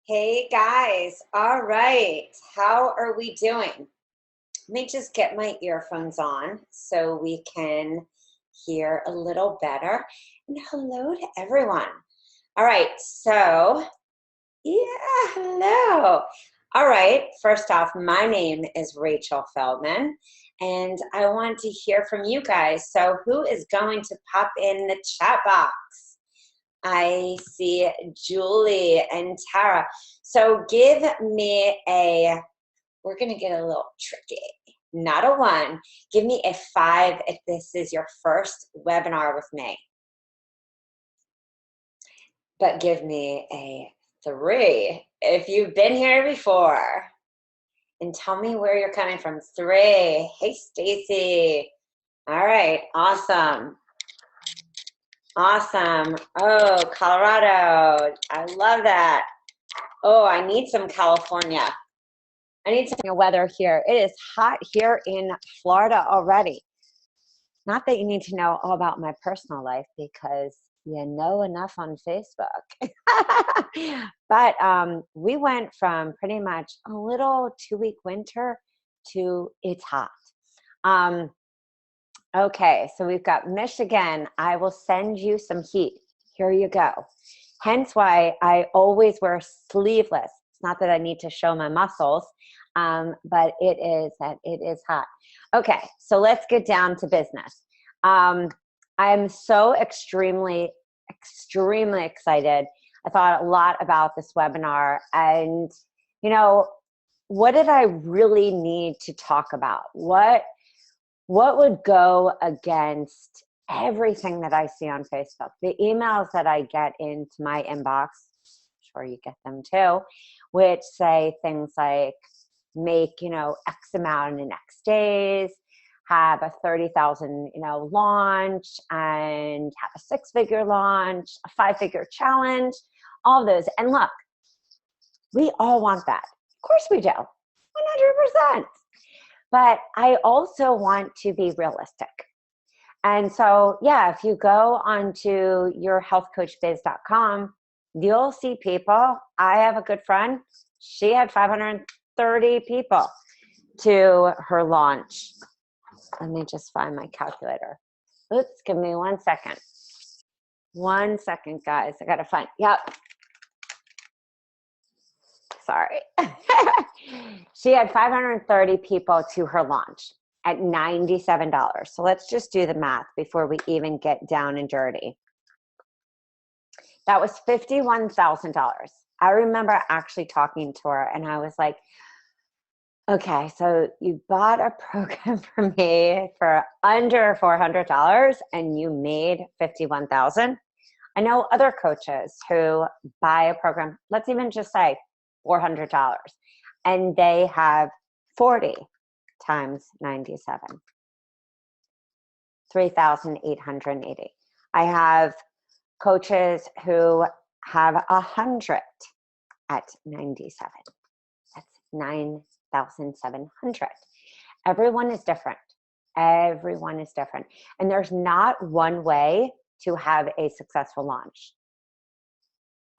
Hey guys, all right. How are we doing? Let me just get my earphones on so we can hear a little better. And hello to everyone. All right, so hello. All right, first off, my name is Rachel Feldman, and I want to hear from you guys. So, who is going to pop in the chat box? I see Julie and Tara. So give me we're going to get a little tricky. Not a 1. Give me a 5 if this is your first webinar with me. But give me a 3 if you've been here before. And tell me where you're coming from. 3. Hey, Stacy. All right. Awesome. Awesome. Oh, Colorado. I love that. Oh, I need some California. I need some weather here. It is hot here in Florida already. Not that you need to know all about my personal life because you know enough on Facebook. But we went from pretty much a little 2-week winter to it's hot. Okay, so we've got Michigan. I will send you some heat. Here you go. Hence why I always wear sleeveless. It's not that I need to show my muscles, but it is hot. Okay, so let's get down to business. I'm so extremely excited. I thought a lot about this webinar, and what did I really need to talk about? What would go against everything that I see on Facebook? The emails that I get into my inbox, I'm sure you get them too, which say things like make, X amount in X days, have a 30,000, launch, and have a 6-figure launch, a 5-figure challenge, all those. And look, we all want that. Of course we do, 100%. But I also want to be realistic. And so, yeah, if you go onto yourhealthcoachbiz.com, you'll see people. I have a good friend. She had 530 people to her launch. Let me just find my calculator. Oops, give me 1 second. 1 second, guys. I got to find, yep. Sorry. She had 530 people to her launch at $97. So let's just do the math before we even get down and dirty. That was $51,000. I remember actually talking to her and I was like, okay, so you bought a program for me for under $400 and you made $51,000. I know other coaches who buy a program, let's even just say $400, and they have 40 times 97, 3,880. I have coaches who have 100 at 97. That's 9,700. Everyone is different. Everyone is different. And there's not one way to have a successful launch.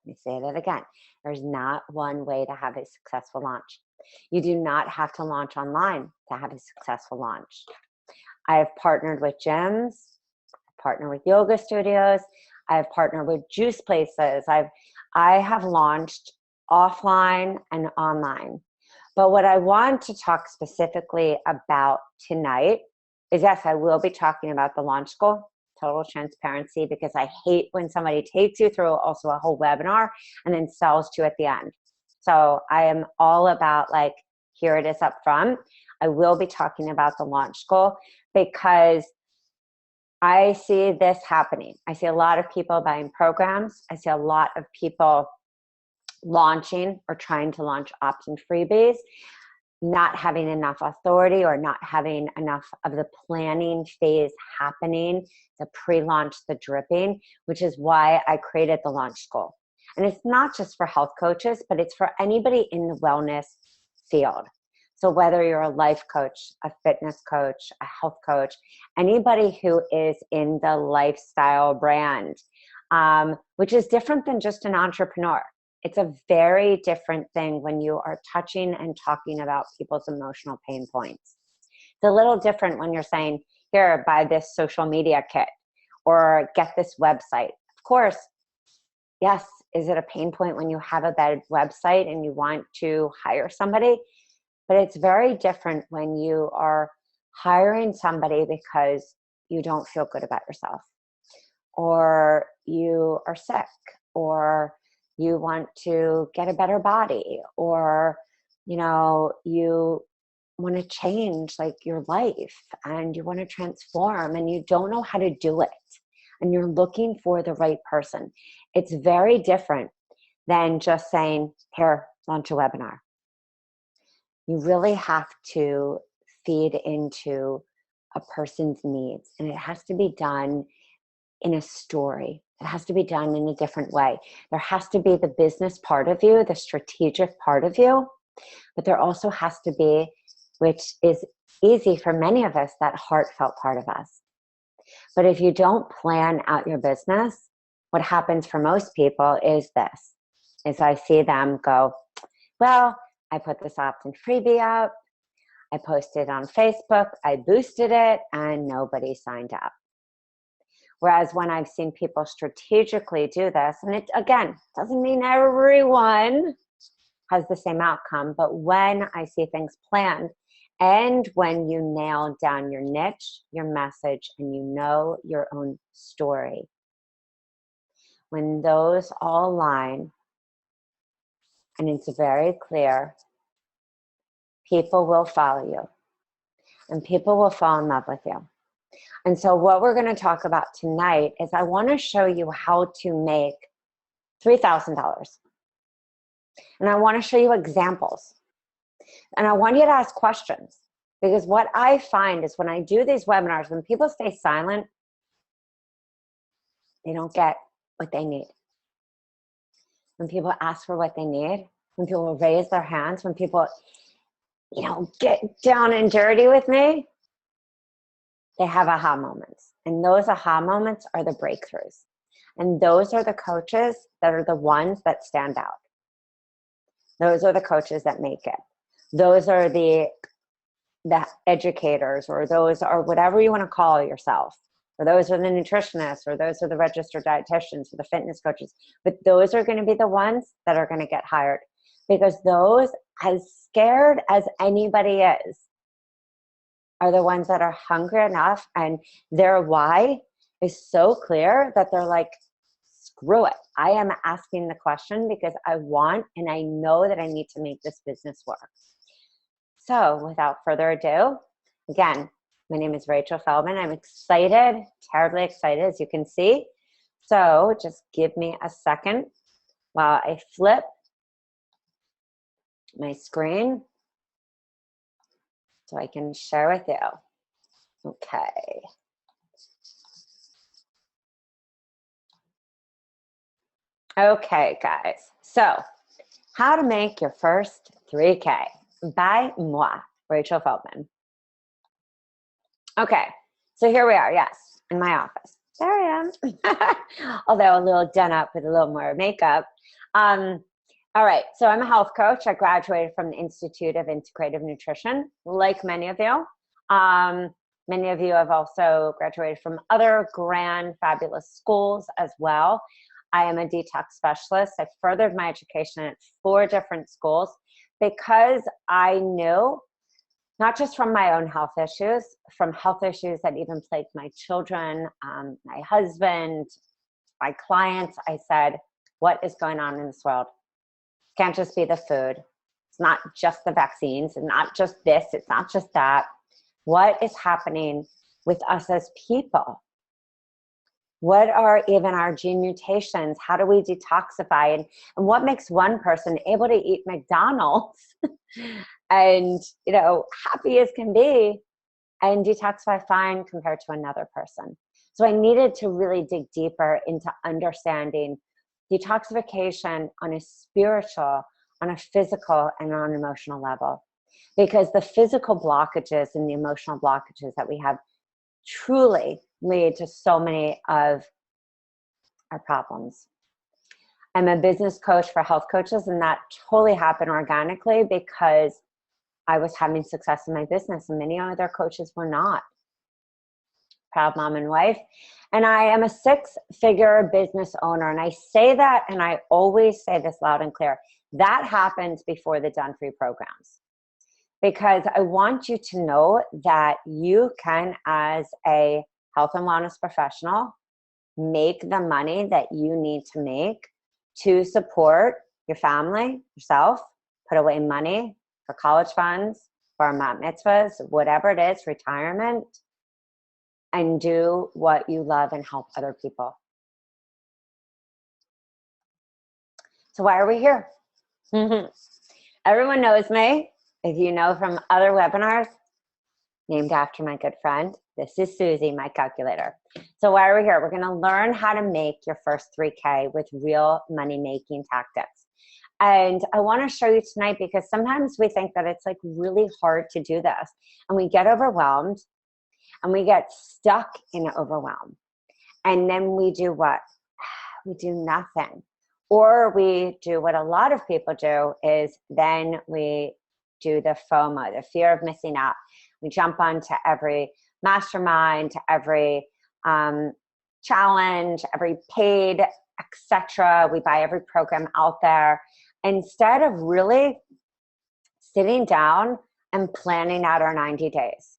Let me say that again. There's not one way to have a successful launch. You do not have to launch online to have a successful launch. I have partnered with gyms, partnered with yoga studios, I've partnered with juice places. I have launched offline and online. But what I want to talk specifically about tonight is, yes, I will be talking about the launch goal, total transparency, because I hate when somebody takes you through also a whole webinar and then sells to you at the end. So I am all about like, here it is up front. I will be talking about the launch goal because I see this happening. I see a lot of people buying programs. I see a lot of people launching or trying to launch opt-in freebies, not having enough authority or not having enough of the planning phase happening, the pre-launch, the dripping, which is why I created the launch goal. And it's not just for health coaches, but it's for anybody in the wellness field. So whether you're a life coach, a fitness coach, a health coach, anybody who is in the lifestyle brand, which is different than just an entrepreneur. It's a very different thing when you are touching and talking about people's emotional pain points. It's a little different when you're saying, here, buy this social media kit or get this website. Of course, yes, is it a pain point when you have a bad website and you want to hire somebody? But it's very different when you are hiring somebody because you don't feel good about yourself, or you are sick, or you want to get a better body, or you want to change like your life and you want to transform and you don't know how to do it and you're looking for the right person. It's very different than just saying, here, launch a webinar. You really have to feed into a person's needs, and it has to be done in a story. It has to be done in a different way. There has to be the business part of you, the strategic part of you, but there also has to be, which is easy for many of us, that heartfelt part of us. But if you don't plan out your business, what happens for most people is this, is I see them go, well, I put this opt-in freebie up, I posted on Facebook, I boosted it, and nobody signed up. Whereas when I've seen people strategically do this, and it, again, doesn't mean everyone has the same outcome, but when I see things planned, and when you nail down your niche, your message, and you know your own story, when those all align, and it's very clear, people will follow you, and people will fall in love with you. And so what we're going to talk about tonight is I want to show you how to make $3,000. And I want to show you examples. And I want you to ask questions, because what I find is when I do these webinars, when people stay silent, they don't get what they need. When people ask for what they need, when people raise their hands, when people, get down and dirty with me, they have aha moments. And those aha moments are the breakthroughs. And those are the coaches that are the ones that stand out. Those are the coaches that make it. Those are the educators, or those are whatever you want to call yourself. Or those are the nutritionists, or those are the registered dietitians, or the fitness coaches. But those are going to be the ones that are going to get hired. Because those, as scared as anybody is, are the ones that are hungry enough and their why is so clear that they're like, screw it. I am asking the question because I want and I know that I need to make this business work. So without further ado, again, my name is Rachel Feldman. I'm excited, terribly excited, as you can see. So just give me a second while I flip my screen so I can share with you. Okay. Okay, guys. So how to make your first 3K by moi, Rachel Feldman. Okay, so here we are, yes, in my office. There I am. Although a little done up with a little more makeup. All right, so I'm a health coach. I graduated from the Institute of Integrative Nutrition, like many of you. Many of you have also graduated from other grand, fabulous schools as well. I am a detox specialist. I furthered my education at 4 different schools because I knew, not just from my own health issues, from health issues that even plagued my children, my husband, my clients, I said, what is going on in this world? It can't just be the food. It's not just the vaccines. It's not just this. It's not just that. What is happening with us as people? What are even our gene mutations? How do we detoxify? And what makes one person able to eat McDonald's and, happy as can be and detoxify fine compared to another person? So I needed to really dig deeper into understanding detoxification on a spiritual, on a physical, and on an emotional level. Because the physical blockages and the emotional blockages that we have truly lead to so many of our problems. I'm a business coach for health coaches, and that totally happened organically because I was having success in my business and many other coaches were not. Proud mom and wife. And I am a 6-figure business owner. And I say that, and I always say this loud and clear, that happens before the Done For You programs. Because I want you to know that you can, as a health and wellness professional, make the money that you need to make to support your family, yourself, put away money for college funds, for mat mitzvahs, whatever it is, retirement, and do what you love and help other people. So why are we here? Everyone knows me. If you know from other webinars, named after my good friend, this is Susie, my calculator. So why are we here? We're going to learn how to make your first 3K with real money-making tactics. And I want to show you tonight because sometimes we think that it's like really hard to do this. And we get overwhelmed and we get stuck in overwhelm. And then we do what? We do nothing. Or we do what a lot of people do is then we do the FOMO, the fear of missing out. We jump onto every mastermind, every challenge, every paid, etc. We buy every program out there instead of really sitting down and planning out our 90 days,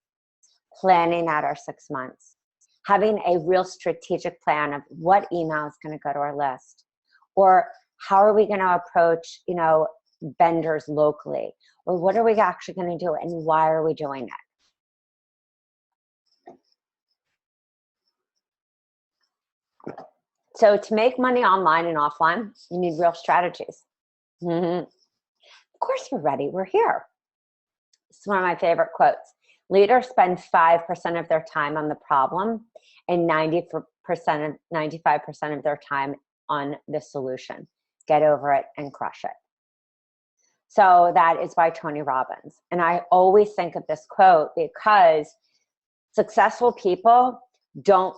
planning out our 6 months, having a real strategic plan of what email is going to go to our list, or how are we going to approach, vendors locally, or what are we actually going to do and why are we doing it? So to make money online and offline, you need real strategies. Of course we're ready. We're here. It's one of my favorite quotes. Leaders spend 5% of their time on the problem and 95% of their time on the solution. Get over it and crush it. So that is by Tony Robbins. And I always think of this quote because successful people don't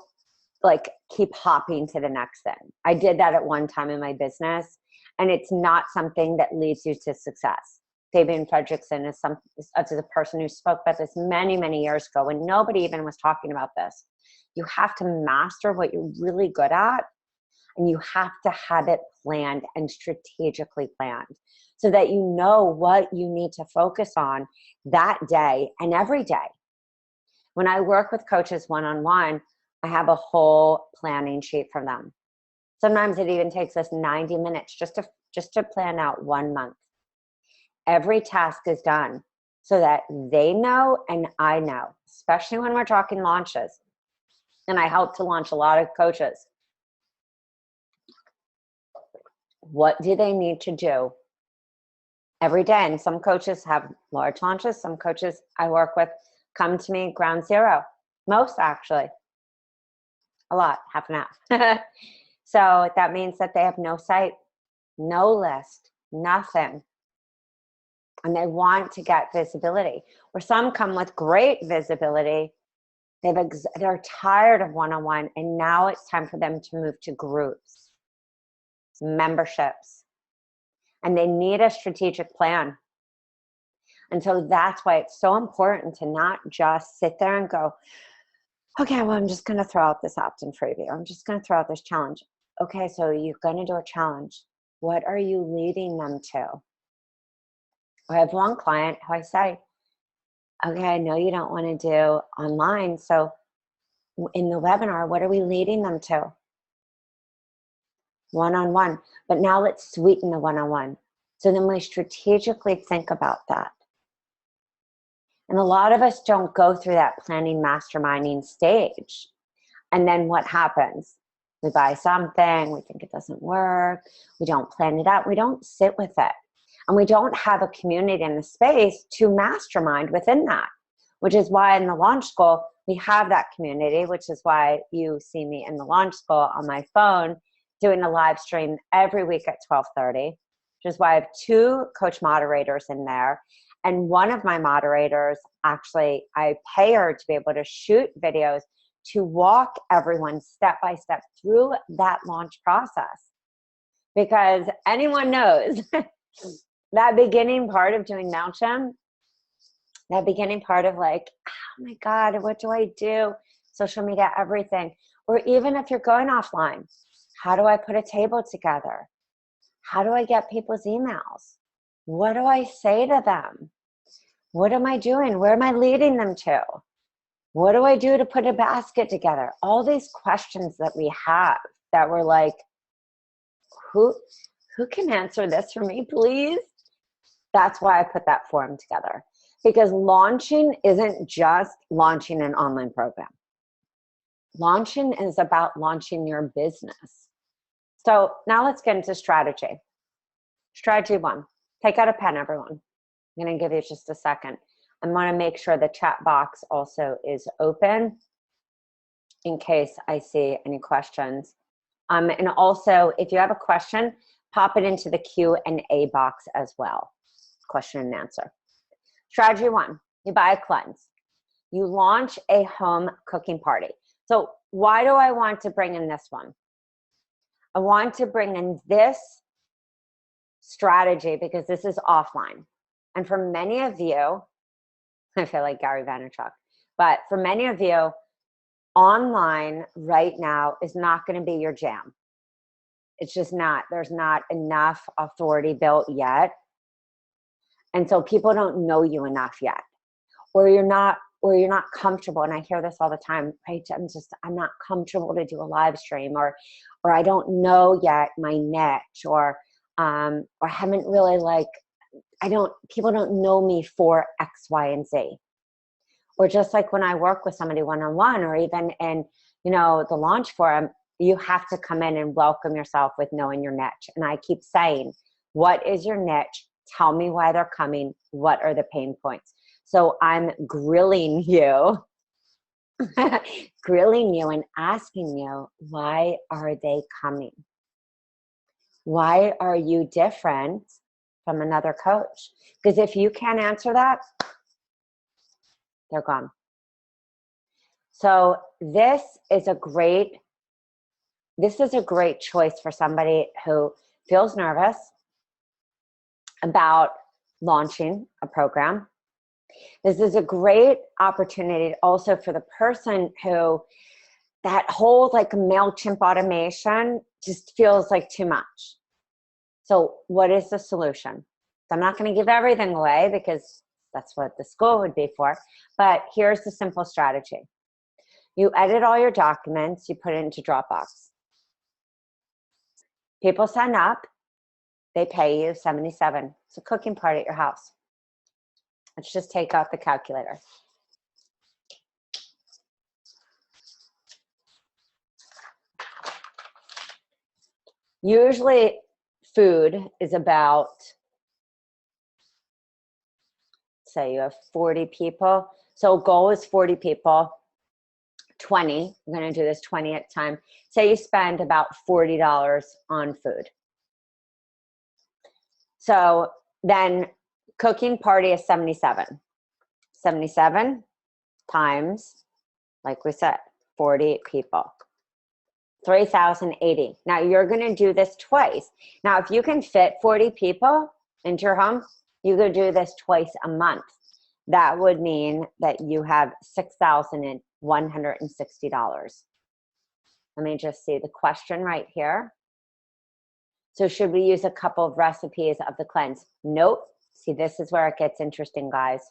keep hopping to the next thing. I did that at one time in my business, and it's not something that leads you to success. Fabian Fredrickson is a person who spoke about this many, many years ago when nobody even was talking about this. You have to master what you're really good at, and you have to have it planned and strategically planned so that you know what you need to focus on that day and every day. When I work with coaches one-on-one, I have a whole planning sheet for them. Sometimes it even takes us 90 minutes just to plan out 1 month. Every task is done so that they know and I know, especially when we're talking launches. And I help to launch a lot of coaches. What do they need to do every day? And some coaches have large launches. Some coaches I work with come to me ground zero. Most actually. A lot, half and half. So that means that they have no site, no list, nothing. And they want to get visibility. Or some come with great visibility. They're tired of one-on-one, and now it's time for them to move to groups, memberships, and they need a strategic plan. And so that's why it's so important to not just sit there and go, okay, well, I'm just going to throw out this opt-in freebie. I'm just going to throw out this challenge. Okay, so you're going to do a challenge. What are you leading them to? I have one client who I say, okay, I know you don't want to do online. So in the webinar, what are we leading them to? One-on-one. But now let's sweeten the one-on-one. So then we strategically think about that. And a lot of us don't go through that planning, masterminding stage. And then what happens? We buy something, we think it doesn't work, we don't plan it out, we don't sit with it. And we don't have a community in the space to mastermind within that, which is why in the launch school, we have that community, which is why you see me in the launch school on my phone doing a live stream every week at 12:30, which is why I have 2 coach moderators in there. And one of my moderators, actually, I pay her to be able to shoot videos to walk everyone step by step through that launch process. because anyone knows that beginning part of doing MailChimp, that beginning part of like, oh my God, what do I do? Social media, everything. Or even if you're going offline, how do I put a table together? How do I get people's emails? What do I say to them? What am I doing? Where am I leading them to? What do I do to put a basket together? All these questions that we have that we're like, who can answer this for me, please? That's why I put that forum together. Because launching isn't just launching an online program. Launching is about launching your business. So now let's get into strategy. Strategy 1, take out a pen, everyone. I'm going to give you just a second. I want to make sure the chat box also is open in case I see any questions. And also, if you have a question, pop it into the Q&A box as well. Question and answer. Strategy 1, you buy a cleanse. You launch a home cooking party. So why do I want to bring in this one? I want to bring in this strategy because this is offline. And for many of you, I feel like Gary Vaynerchuk, but for many of you, online right now is not going to be your jam. It's just not. There's not enough authority built yet. And so people don't know you enough yet. Or you're not comfortable. And I hear this all the time, right? I'm not comfortable to do a live stream, or I don't know yet my niche, or haven't really people don't know me for X, Y, and Z. Or just like when I work with somebody one-on-one, or even in, the launch forum, you have to come in and welcome yourself with knowing your niche. And I keep saying, what is your niche? Tell me why they're coming. What are the pain points? So I'm grilling you, and asking you, why are they coming? Why are you different from another coach? Because if you can't answer that, they're gone. So this is a great choice for somebody who feels nervous about launching a program. This is a great opportunity also for the person who that whole like MailChimp automation just feels like too much. So what is the solution? So I'm not going to give everything away because that's what the school would be for. But here's the simple strategy. You edit all your documents, you put it into Dropbox. People sign up, they pay you $77. It's a cooking party at your house. Let's just take out the calculator. Usually food is about, say you have 40 people. So goal is 40 people, 20. I'm going to do this 20 at a time. Say you spend about $40 on food. So then cooking party is 77. 77 times, like we said, 40 people. 3,080. Now you're going to do this twice. Now, if you can fit 40 people into your home, you could do this twice a month. That would mean that you have $6,160. Let me just see the question right here. So should we use a couple of recipes of the cleanse? Nope. See, this is where it gets interesting, guys.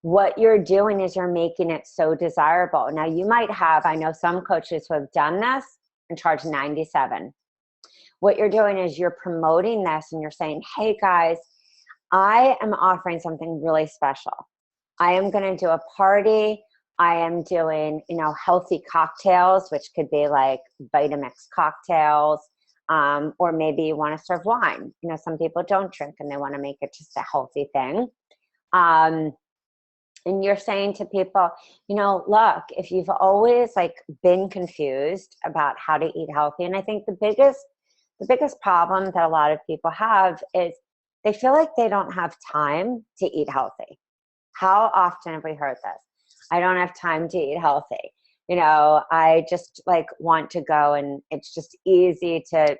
What you're doing is you're making it so desirable. Now you might have, I know some coaches who have done this and charge $97. What you're doing is you're promoting this and you're saying, hey guys, I am offering something really special. I am going to do a party. I am doing, healthy cocktails, which could be like Vitamix cocktails, or maybe you want to serve wine. Some people don't drink and they want to make it just a healthy thing. And you're saying to people, look, if you've always been confused about how to eat healthy, and I think the biggest problem that a lot of people have is they feel like they don't have time to eat healthy. How often have we heard this? I don't have time to eat healthy. I just want to go and it's just easy to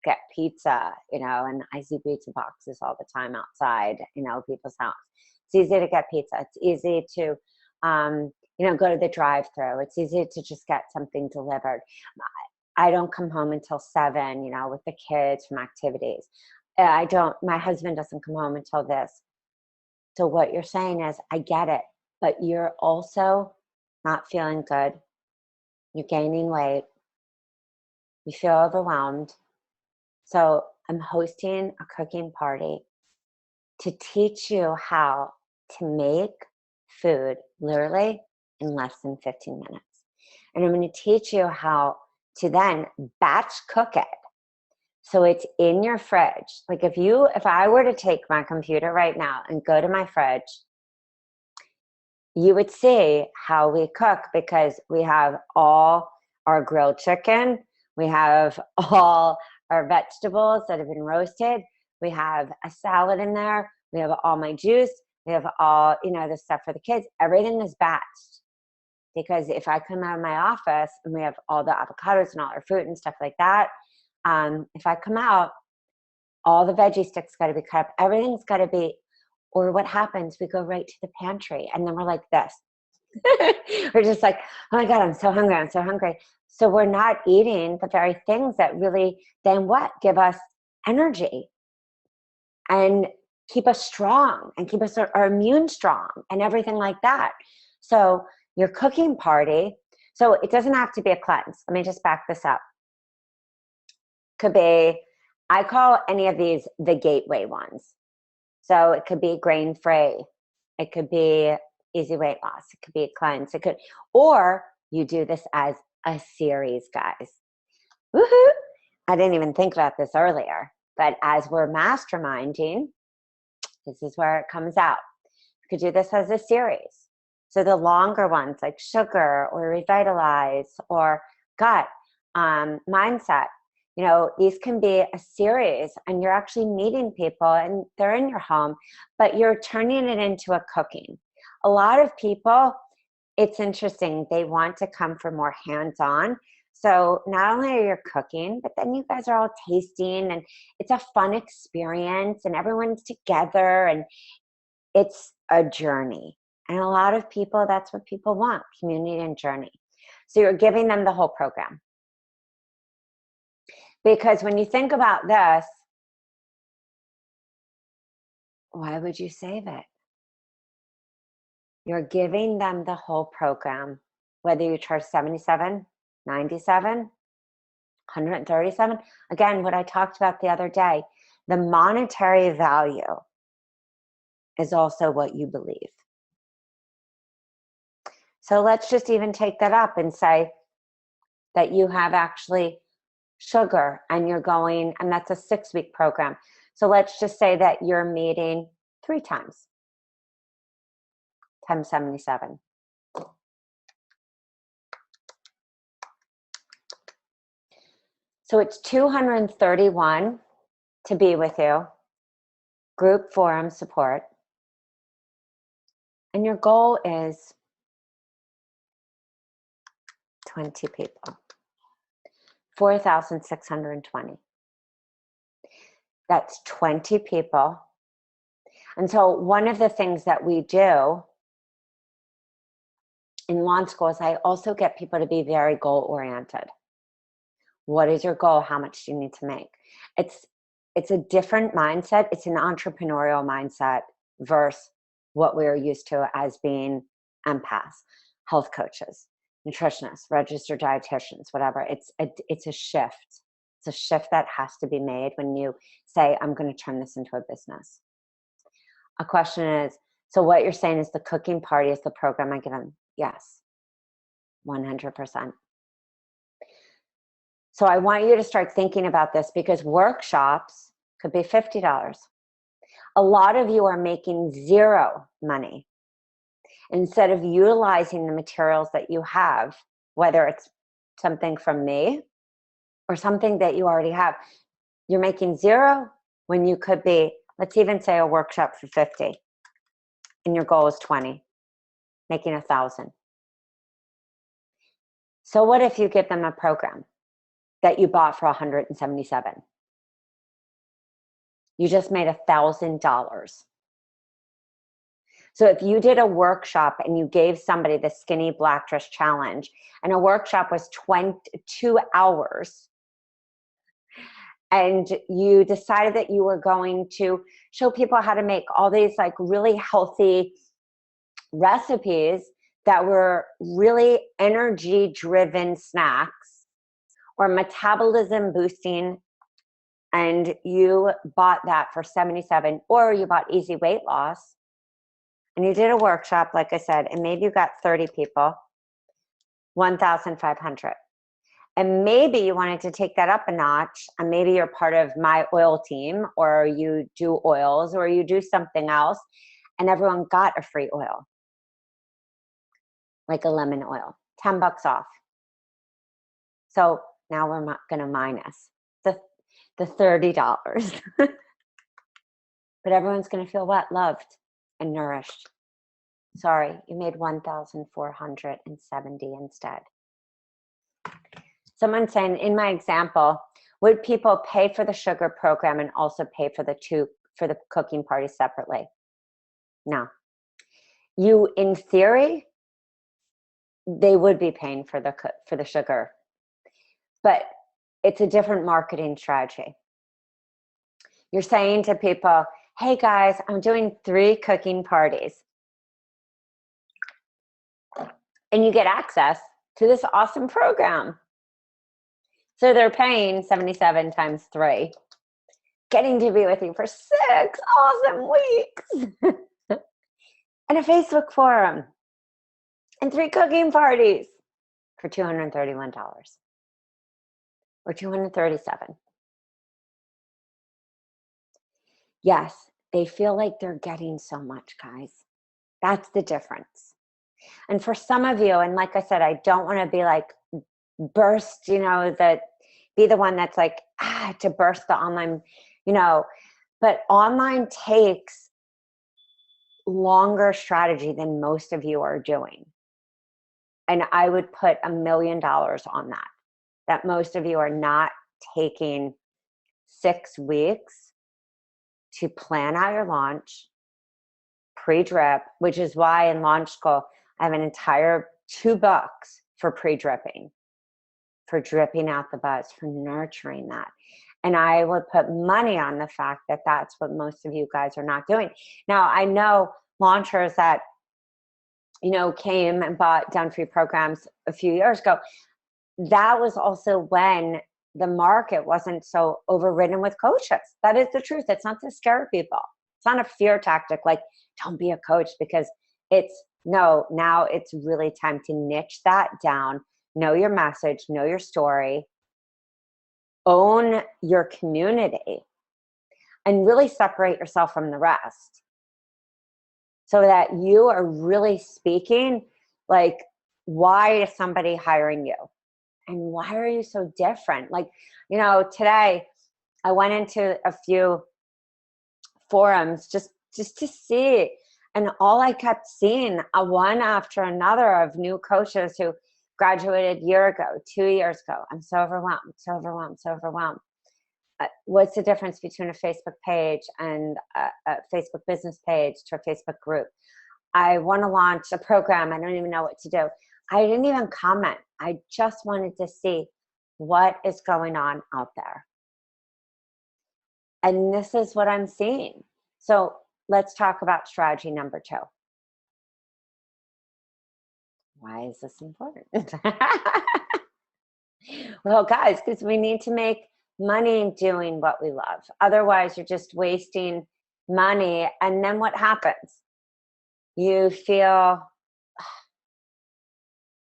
get pizza, you know, and I see pizza boxes all the time outside, you know, people's house. It's easy to get pizza. It's easy to, you know, go to the drive-through. It's easy to just get something delivered. I don't come home until 7, you know, with the kids from activities. My husband doesn't come home until this. So what you're saying is, I get it, but you're also not feeling good. You're gaining weight. You feel overwhelmed. So I'm hosting a cooking party to teach you how to make food literally in less than 15 minutes. And I'm going to teach you how to then batch cook it. So it's in your fridge. Like if I were to take my computer right now and go to my fridge, you would see how we cook, because we have all our grilled chicken. We have all our vegetables that have been roasted. We have a salad in there. We have all my juice. We have all, you know, the stuff for the kids. Everything is batched. Because if I come out of my office and we have all the avocados and all our fruit and stuff like that, if I come out, all the veggie sticks got to be cut up. Everything's got to be, or what happens, we go right to the pantry and then we're like this. We're just like, oh my God, I'm so hungry. I'm so hungry. So we're not eating the very things that really then what? Give us energy and keep us strong and keep us our immune strong and everything like that. So your cooking party, so it doesn't have to be a cleanse. Let me just back this up. Could be, I call any of these the gateway ones. So it could be grain-free. It could be easy weight loss. It could be a cleanse. It could, or you do this as a series, guys. Woohoo! I didn't even think about this earlier, but as we're masterminding, this is where it comes out. You could do this as a series. So the longer ones like sugar or revitalize or gut, mindset, you know, these can be a series and you're actually meeting people and they're in your home, but you're turning it into a cooking. A lot of people, it's interesting, they want to come for more hands-on. So not only are you cooking, but then you guys are all tasting and it's a fun experience and everyone's together and it's a journey. And a lot of people, that's what people want, community and journey. So you're giving them the whole program. Because when you think about this, why would you save it? You're giving them the whole program, whether you charge $77, $97, $137. Again, what I talked about the other day, the monetary value is also what you believe. So let's just even take that up and say that you have actually sugar and you're going, and that's a 6-week program. So let's just say that you're meeting 3 times, times 77. So it's 231 to be with you, group forum support. And your goal is 20 people, 4,620. That's 20 people. And so one of the things that we do in launch school is I also get people to be very goal oriented. What is your goal? How much do you need to make? It's a different mindset. It's an entrepreneurial mindset versus what we're used to as being empaths, health coaches, nutritionists, registered dietitians, whatever. It's a shift. It's a shift that has to be made when you say, I'm going to turn this into a business. A question is, so what you're saying is the cooking party is the program I give them? Yes, 100%. So I want you to start thinking about this because workshops could be $50. A lot of you are making zero money. Instead of utilizing the materials that you have, whether it's something from me or something that you already have, you're making zero when you could be, let's even say a workshop for 50 and your goal is 20, making 1,000. So what if you give them a program that you bought for 177? You just made $1,000. So if you did a workshop and you gave somebody the skinny black dress challenge, and a workshop was 22 hours, and you decided that you were going to show people how to make all these like really healthy recipes that were really energy driven snacks or metabolism boosting, and you bought that for $77, or you bought easy weight loss and you did a workshop, like I said, and maybe you got 30 people, 1,500. And maybe you wanted to take that up a notch, and maybe you're part of my oil team, or you do oils, or you do something else, and everyone got a free oil, like a lemon oil, $10 off. So now we're going to minus the $30. But everyone's going to feel what? Loved and nourished. Sorry, you made 1,470 instead. Someone's saying, in my example, would people pay for the sugar program and also pay for the cooking party separately? No. You, in theory, they would be paying for the sugar, but it's a different marketing strategy. You're saying to people, hey guys, I'm doing 3 cooking parties. And you get access to this awesome program. So they're paying 77 times 3, getting to be with you for 6 awesome weeks. And a Facebook forum. And 3 cooking parties for $231 or $237. Yes, they feel like they're getting so much, guys. That's the difference. And for some of you, and like I said, I don't want to be like burst, be the one that's like, to burst the online, but online takes longer strategy than most of you are doing. And I would put $1 million on that most of you are not taking 6 weeks to plan out your launch, pre-drip, which is why in Launch School, I have an entire 2 books for pre-dripping, for dripping out the buzz, for nurturing that. And I would put money on the fact that that's what most of you guys are not doing. Now, I know launchers that, came and bought Done For You programs a few years ago. That was also when the market wasn't so overridden with coaches. That is the truth. It's not to scare people. It's not a fear tactic, like, don't be a coach, because now it's really time to niche that down, know your message, know your story, own your community, and really separate yourself from the rest so that you are really speaking like, why is somebody hiring you? And why are you so different? Like, today I went into a few forums just to see, and all I kept seeing, one after another, of new coaches who graduated a year ago, 2 years ago. I'm so overwhelmed, so overwhelmed, so overwhelmed. What's the difference between a Facebook page and a Facebook business page to a Facebook group? I want to launch a program. I don't even know what to do. I didn't even comment. I just wanted to see what is going on out there. And this is what I'm seeing. So let's talk about strategy number 2. Why is this important? Well, guys, because we need to make money doing what we love. Otherwise, you're just wasting money. And then what happens? You feel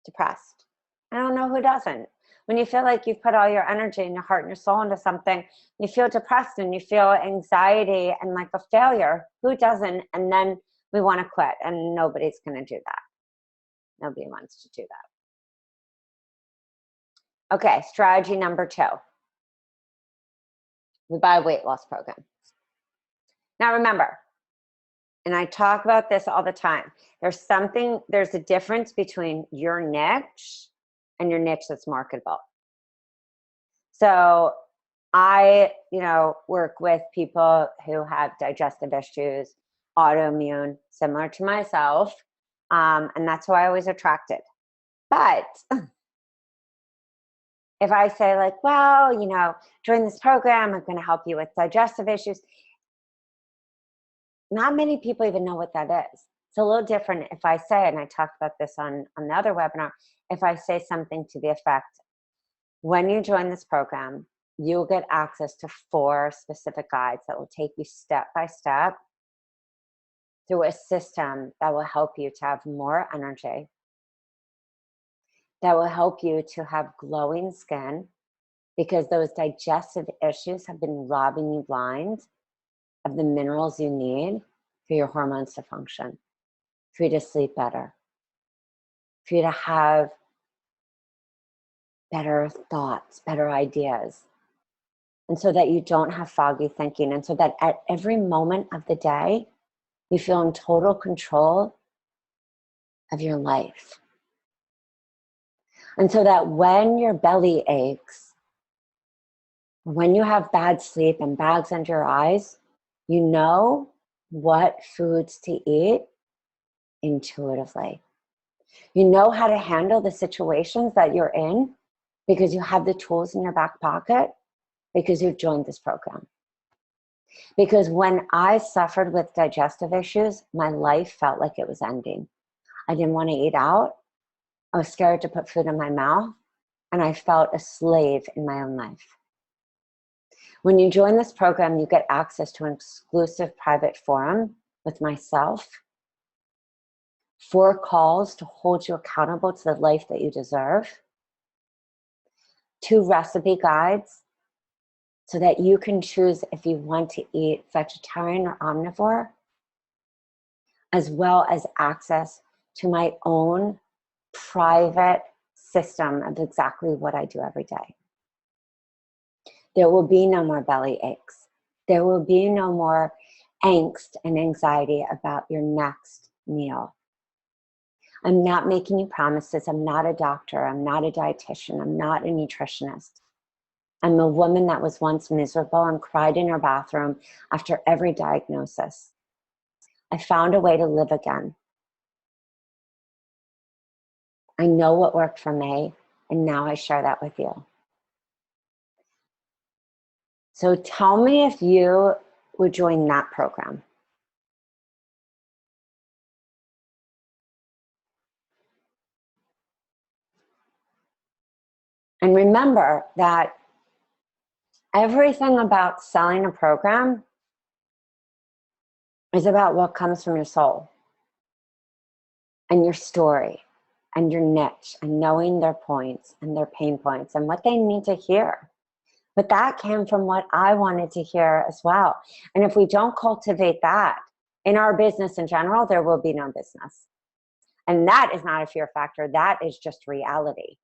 depressed. I don't know who doesn't. When you feel like you've put all your energy and your heart and your soul into something, you feel depressed and you feel anxiety and like a failure. Who doesn't? And then we want to quit, and nobody's going to do that. Nobody wants to do that. Okay, strategy number 2. We buy a weight loss program. Now remember, and I talk about this all the time, there's a difference between your niche and your niche that's marketable. So I, work with people who have digestive issues, autoimmune, similar to myself. And that's who I always attracted. But if I say like, well, join this program, I'm going to help you with digestive issues. Not many people even know what that is. It's a little different if I say, and I talked about this on the other webinar, if I say something to the effect, when you join this program, you'll get access to 4 specific guides that will take you step by step through a system that will help you to have more energy, that will help you to have glowing skin, because those digestive issues have been robbing you blind of the minerals you need for your hormones to function, for you to sleep better, for you to have better thoughts, better ideas, and so that you don't have foggy thinking, and so that at every moment of the day, you feel in total control of your life. And so that when your belly aches, when you have bad sleep and bags under your eyes, you know what foods to eat intuitively. You know how to handle the situations that you're in because you have the tools in your back pocket, because you've joined this program. Because when I suffered with digestive issues, my life felt like it was ending. I didn't want to eat out. I was scared to put food in my mouth, and I felt a slave in my own life. When you join this program, you get access to an exclusive private forum with myself, 4 calls to hold you accountable to the life that you deserve, 2 recipe guides so that you can choose if you want to eat vegetarian or omnivore, as well as access to my own private system of exactly what I do every day. There will be no more belly aches. There will be no more angst and anxiety about your next meal. I'm not making you promises. I'm not a doctor. I'm not a dietitian. I'm not a nutritionist. I'm a woman that was once miserable and cried in her bathroom after every diagnosis. I found a way to live again. I know what worked for me, and now I share that with you. So tell me if you would join that program. And remember that everything about selling a program is about what comes from your soul and your story and your niche and knowing their points and their pain points and what they need to hear. But that came from what I wanted to hear as well. And if we don't cultivate that in our business in general, there will be no business. And that is not a fear factor. That is just reality.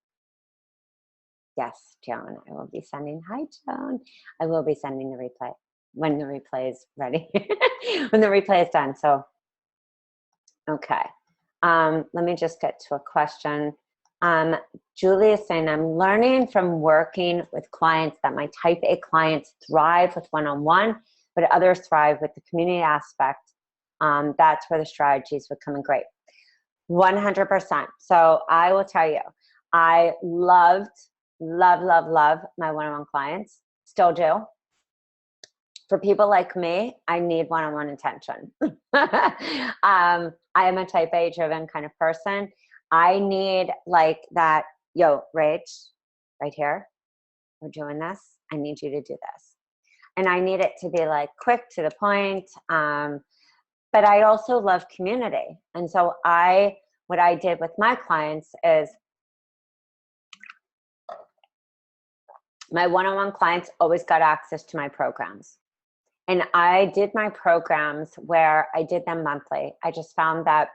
Yes, Joan, I will be sending, hi, Joan. I will be sending the replay when the replay is ready, when the replay is done. So, okay. Let me just get to a question. Julie is saying, I'm learning from working with clients that my type A clients thrive with one-on-one, but others thrive with the community aspect. That's where the strategies would come in great. 100%. So I will tell you, I love my one-on-one clients, still do. For people like me, I need one-on-one attention. I am a type A driven kind of person. I need like that, yo, Rach, right here, we're doing this. I need you to do this. And I need it to be like quick to the point. But I also love community. And so what I did with my clients is my one-on-one clients always got access to my programs. And I did my programs where I did them monthly. I just found that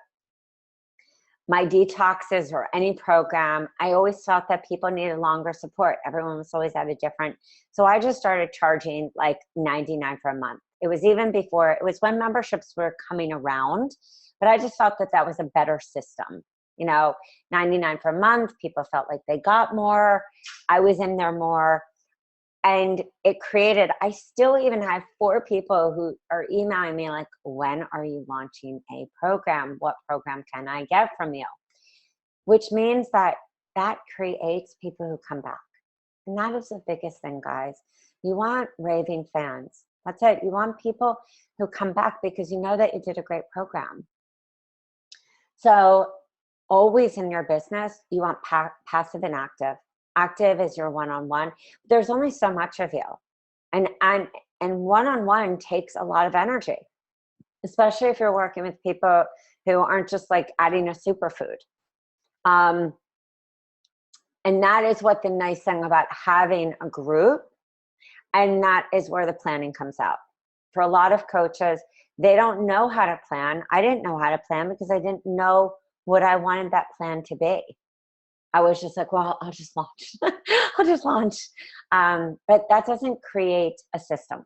my detoxes or any program, I always felt that people needed longer support. Everyone was always at a different. So I just started charging like $99 for a month. It was even before, it was when memberships were coming around, but I just felt that that was a better system. You know, $99 for a month, people felt like they got more. I was in there more. And it created, I still even have 4 people who are emailing me like, when are you launching a program? What program can I get from you? Which means that creates people who come back. And that is the biggest thing, guys. You want raving fans. That's it. You want people who come back because you know that you did a great program. So always in your business, you want passive and active. Active is your one-on-one. There's only so much of you. And one-on-one takes a lot of energy, especially if you're working with people who aren't just like adding a superfood. And that is what the nice thing about having a group, and that is where the planning comes out. For a lot of coaches, they don't know how to plan. I didn't know how to plan because I didn't know what I wanted that plan to be. I was just like, well, I'll just launch. I'll just launch. But that doesn't create a system.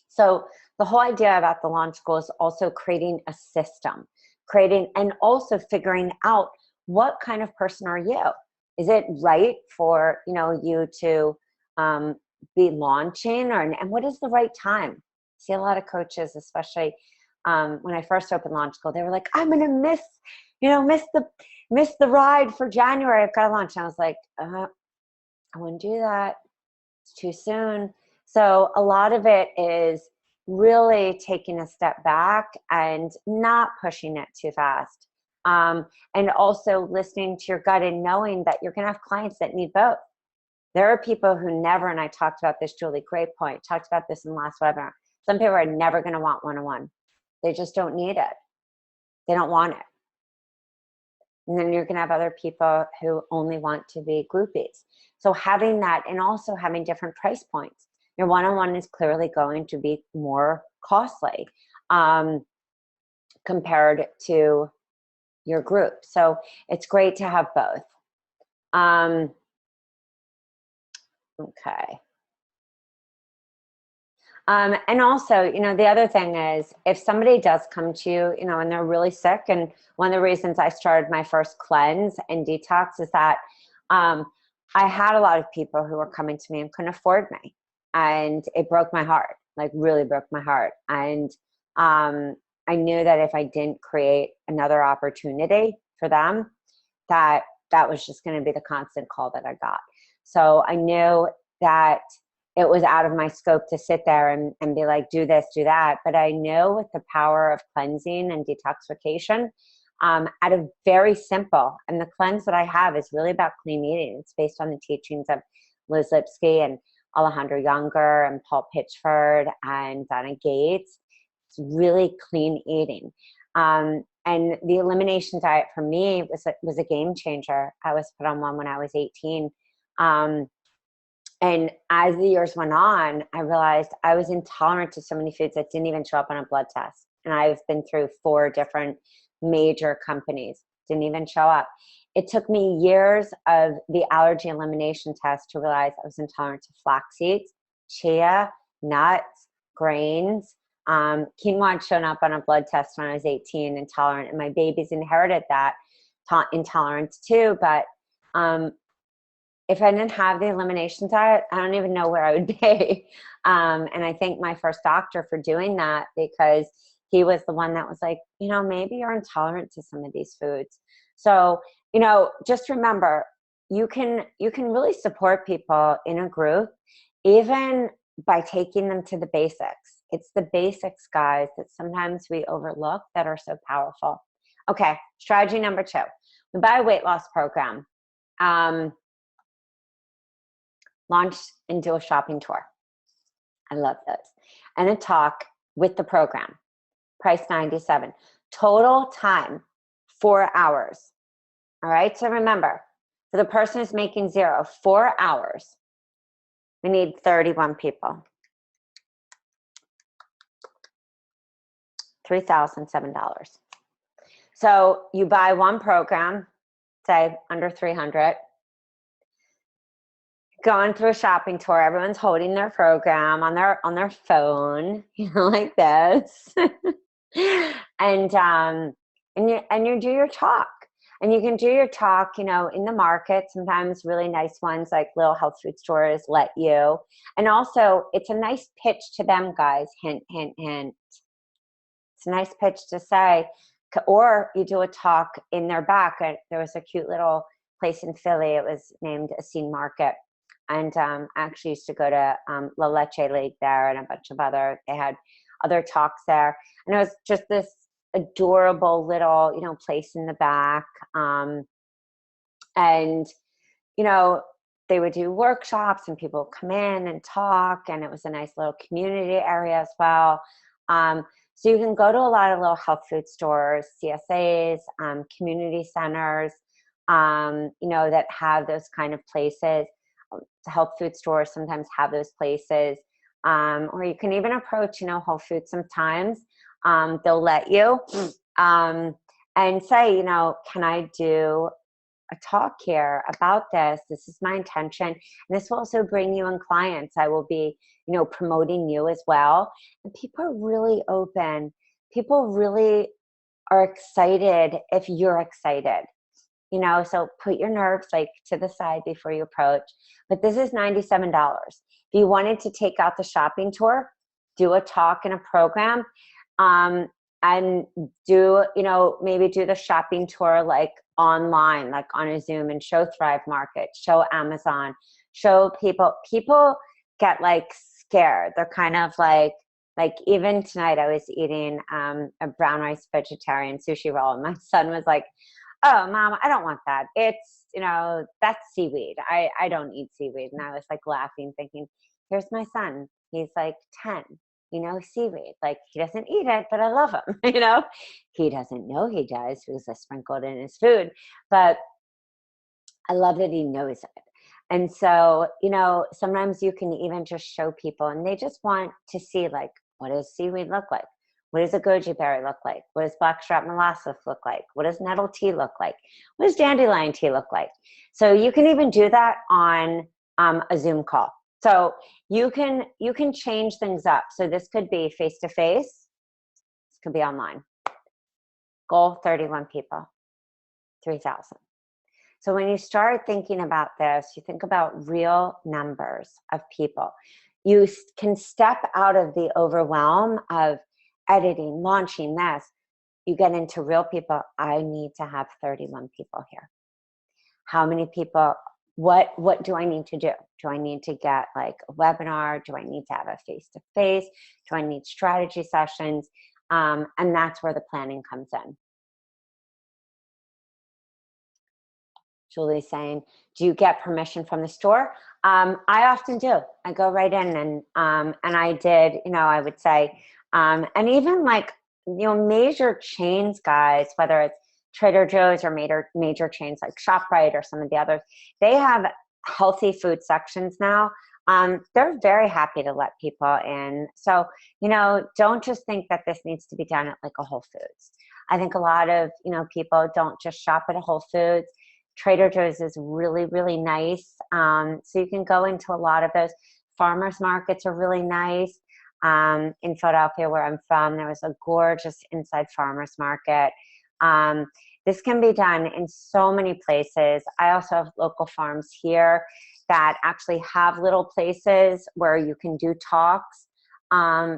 So the whole idea about the launch goal is also creating a system, and also figuring out what kind of person are you? Is it right for you to be launching, and what is the right time? I see a lot of coaches, especially when I first opened Launch School, they were like, I'm gonna miss the ride for January. I've got to launch. And I was like, I wouldn't do that. It's too soon. So a lot of it is really taking a step back and not pushing it too fast. And also listening to your gut and knowing that you're going to have clients that need both. There are people who never, and I talked about this, Julie, great point, talked about this in the last webinar. Some people are never going to want one-on-one. They just don't need it. They don't want it. And then you're going to have other people who only want to be groupies. So having that, and also having different price points. Your one-on-one is clearly going to be more costly compared to your group. So it's great to have both. Okay. And also, the other thing is, if somebody does come to you, and they're really sick, and one of the reasons I started my first cleanse and detox is that I had a lot of people who were coming to me and couldn't afford me. And it broke my heart, like really broke my heart. And I knew that if I didn't create another opportunity for them, that was just going to be the constant call that I got. So I knew that it was out of my scope to sit there and be like, do this, do that. But I know with the power of cleansing and detoxification, at a very simple, and the cleanse that I have is really about clean eating. It's based on the teachings of Liz Lipsky and Alejandro Younger and Paul Pitchford and Donna Gates. It's really clean eating. And the elimination diet for me was a game changer. I was put on one when I was 18. And as the years went on, I realized I was intolerant to so many foods that didn't even show up on a blood test. And I've been through 4 different major companies, didn't even show up. It took me years of the allergy elimination test to realize I was intolerant to flax seeds, chia, nuts, grains. Quinoa had shown up on a blood test when I was 18, intolerant, and my babies inherited that intolerance too. But if I didn't have the elimination diet, I don't even know where I would be. And I thank my first doctor for doing that, because he was the one that was like, maybe you're intolerant to some of these foods. So, just remember, you can really support people in a group, even by taking them to the basics. It's the basics, guys, that sometimes we overlook that are so powerful. Okay, strategy number 2. We buy a weight loss program. Launch and do a shopping tour. I love those. And a talk with the program. Price $97. Total time, 4 hours. All right, so remember, for the person who's making 0, 4 hours, we need 31 people. $3,007. So you buy one program, say under 300. Going through a shopping tour, everyone's holding their program on their phone, like this, and you do your talk. And you can do your talk, you know, in the market. Sometimes really nice ones like little health food stores let you. And also, it's a nice pitch to them, guys. Hint, hint, hint. It's a nice pitch to say, or you do a talk in their back. There was a cute little place in Philly. It was named a Scene Market. And I actually used to go to La Leche League there and a bunch of they had other talks there. And it was just this adorable little, you know, place in the back. And, you know, they would do workshops and people would come in and talk, and it was a nice little community area as well. So you can go to a lot of little health food stores, CSAs, community centers, you know, that have those kind of places. Health food stores sometimes have those places. Or you can even approach, you know, Whole Foods sometimes. They'll let you and say, you know, can I do a talk here about this? This is my intention. And this will also bring you in clients. I will be, you know, promoting you as well. And people are really open. People really are excited if you're excited. You know, so put your nerves like to the side before you approach. But this is $97. If you wanted to take out the shopping tour, do a talk in a program, and do, you know, maybe do the shopping tour like online, like on a Zoom, and show Thrive Market, show Amazon, show people. People get like scared. They're kind of like even tonight I was eating a brown rice vegetarian sushi roll, and my son was like, oh, Mom, I don't want that. It's, you know, that's seaweed. I don't eat seaweed. And I was like laughing, thinking, here's my son. He's like 10, you know, seaweed. Like, he doesn't eat it, but I love him, you know. He doesn't know he does because it's sprinkled in his food. But I love that he knows it. And so, you know, sometimes you can even just show people, and they just want to see, like, what does seaweed look like? What does a goji berry look like? What does blackstrap molasses look like? What does nettle tea look like? What does dandelion tea look like? So you can even do that on a Zoom call. So you can change things up. So this could be face-to-face. This could be online. Goal 31 people, 3,000. So when you start thinking about this, you think about real numbers of people. You can step out of the overwhelm of editing, launching this. You get into real people. I need to have 31 people here. How many people? What do I need to do? Do I need to get like a webinar? Do I need to have a face-to-face? Do I need strategy sessions? And that's where the planning comes in. Julie's saying, do you get permission from the store? I often do. I go right in, and I did, you know, I would say, and even like, you know, major chains, guys, whether it's Trader Joe's or major chains like ShopRite or some of the others, they have healthy food sections now. They're very happy to let people in. So, you know, don't just think that this needs to be done at like a Whole Foods. I think a lot of, you know, people don't just shop at a Whole Foods. Trader Joe's is really, really nice. So you can go into a lot of those. Farmers markets are really nice. In Philadelphia, where I'm from, there was a gorgeous inside farmers market. This can be done in so many places. I also have local farms here that actually have little places where you can do talks.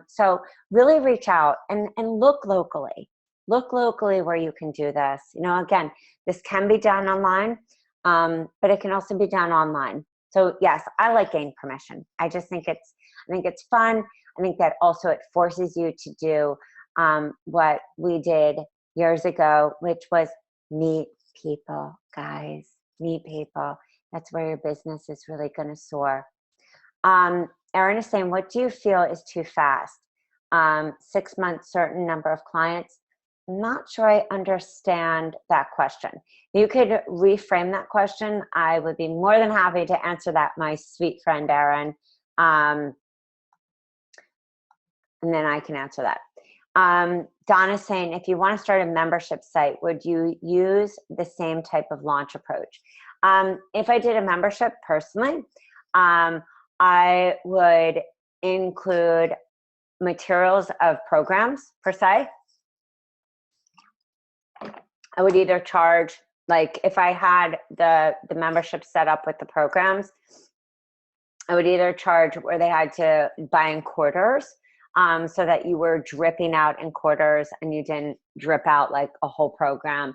So really reach out and look locally. Look locally where you can do this. You know, again, this can be done online, but it can also be done online. So yes, I like gain permission. I just think it's fun. I think that also it forces you to do what we did years ago, which was meet people, guys. Meet people. That's where your business is really going to soar. Erin is saying, what do you feel is too fast? 6 months, certain number of clients. I'm not sure I understand that question. You could reframe that question. I would be more than happy to answer that, my sweet friend, Erin. And then I can answer that. Donna's saying, if you want to start a membership site, would you use the same type of launch approach? If I did a membership personally, I would include materials of programs per se. I would either charge Like if I had the membership set up with the programs, I would either charge where they had to buy in quarters, so that you were dripping out in quarters and you didn't drip out like a whole program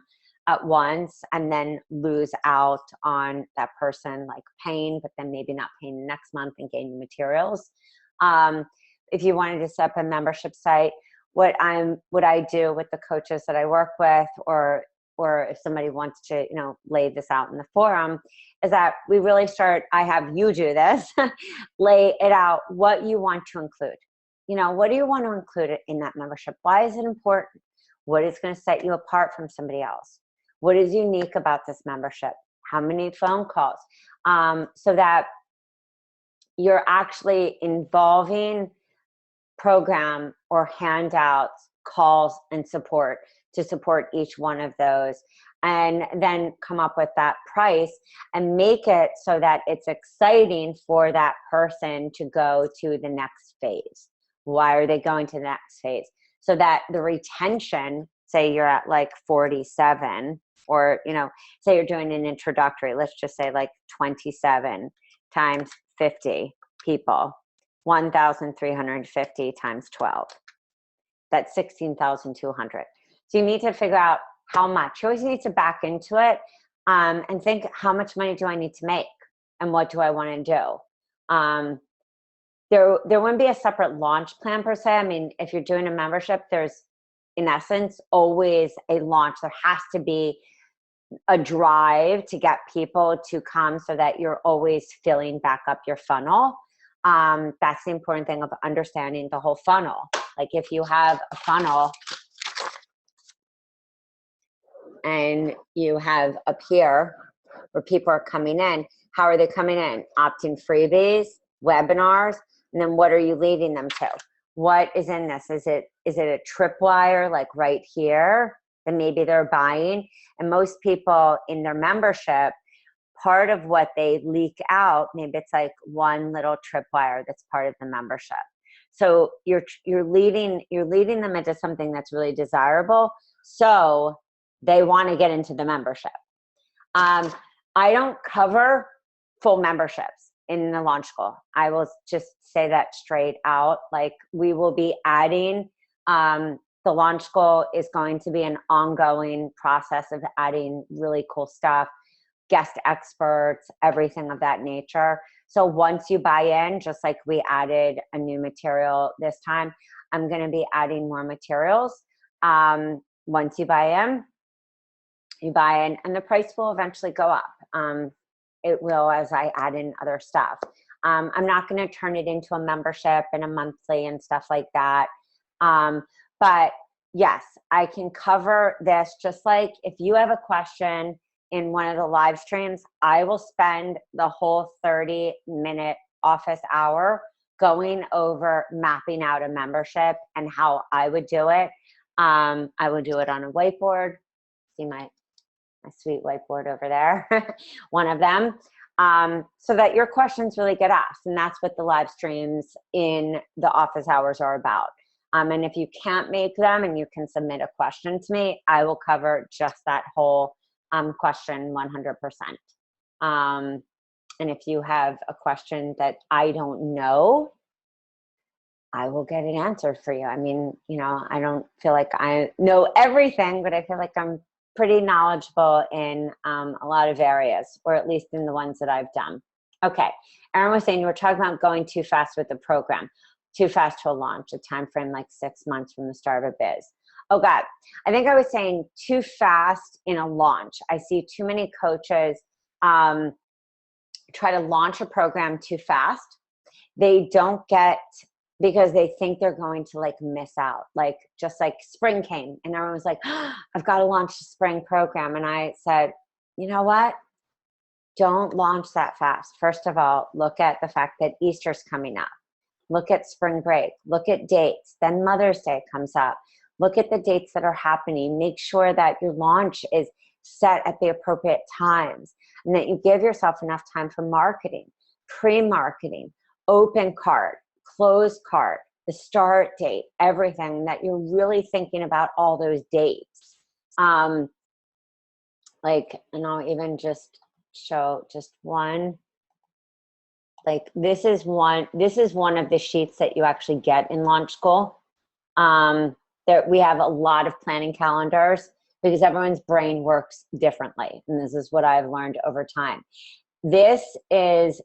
at once and then lose out on that person like paying, but then maybe not paying the next month and gaining materials. If you wanted to set up a membership site, what I do with the coaches that I work with, or if somebody wants to, lay this out in the forum, is that we really start, I have you do this, lay it out what you want to include. What do you want to include in that membership? Why is it important? What is going to set you apart from somebody else? What is unique about this membership? How many phone calls? So that you're actually involving program or handouts, calls, and support to support each one of those, and then come up with that price and make it so that it's exciting for that person to go to the next phase. Why are they going to the next phase? So that the retention, say you're at like 47, or, say you're doing an introductory, let's just say like 27 times 50 people, 1,350 times 12. That's 16,200. So you need to figure out how much. You always need to back into it, and think, how much money do I need to make? And what do I want to do? There wouldn't be a separate launch plan per se. I mean, if you're doing a membership, there's, in essence, always a launch. There has to be a drive to get people to come so that you're always filling back up your funnel. That's the important thing of understanding the whole funnel. Like if you have a funnel and you have up here where people are coming in, how are they coming in? Opt-in freebies, webinars, and then what are you leading them to? What is in this? Is it a tripwire like right here? Then maybe they're buying. And most people in their membership, part of what they leak out, maybe it's like one little tripwire that's part of the membership. So you're leading them into something that's really desirable, so they want to get into the membership. I don't cover full memberships in the launch school. I will just say that straight out. Like, we will be adding, the launch school is going to be an ongoing process of adding really cool stuff, guest experts, everything of that nature. So once you buy in, just like we added a new material this time, I'm going to be adding more materials. Once you buy in, and the price will eventually go up. It will, as I add in other stuff. I'm not going to turn it into a membership and a monthly and stuff like that. But yes, I can cover this. Just like if you have a question in one of the live streams, I will spend the whole 30-minute office hour going over mapping out a membership and how I would do it. I would do it on a whiteboard. See my sweet whiteboard over there, one of them, so that your questions really get asked. And that's what the live streams in the office hours are about. And if you can't make them and you can submit a question to me, I will cover just that whole question 100%. And if you have a question that I don't know, I will get it answered for you. I mean, I don't feel like I know everything, but I feel like I'm pretty knowledgeable in a lot of areas, or at least in the ones that I've done. Okay, Erin was saying you were talking about going too fast with the program, too fast to a launch, a time frame like 6 months from the start of a biz. Oh God, I think I was saying too fast in a launch. I see too many coaches try to launch a program too fast. They don't get, because they think they're going to like miss out. Like, just like spring came and everyone was like, oh, I've got to launch a spring program. And I said, you know what? Don't launch that fast. First of all, look at the fact that Easter's coming up. Look at spring break. Look at dates. Then Mother's Day comes up. Look at the dates that are happening. Make sure that your launch is set at the appropriate times and that you give yourself enough time for marketing, pre-marketing, open cart, close cart, the start date, everything, that you're really thinking about all those dates. like, and I'll even just show just one, like this is one of the sheets that you actually get in Launch School. There, we have a lot of planning calendars because everyone's brain works differently. And this is what I've learned over time. This is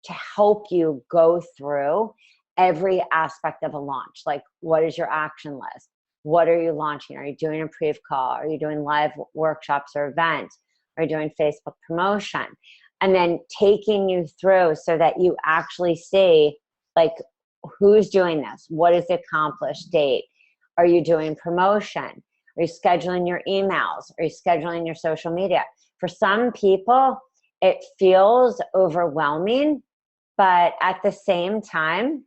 to help you go through every aspect of a launch. Like, what is your action list? What are you launching? Are you doing a pre-call? Are you doing live workshops or events? Are you doing Facebook promotion? And then taking you through so that you actually see, like, who's doing this? What is the accomplished date? Are you doing promotion? Are you scheduling your emails? Are you scheduling your social media? For some people, it feels overwhelming, but at the same time,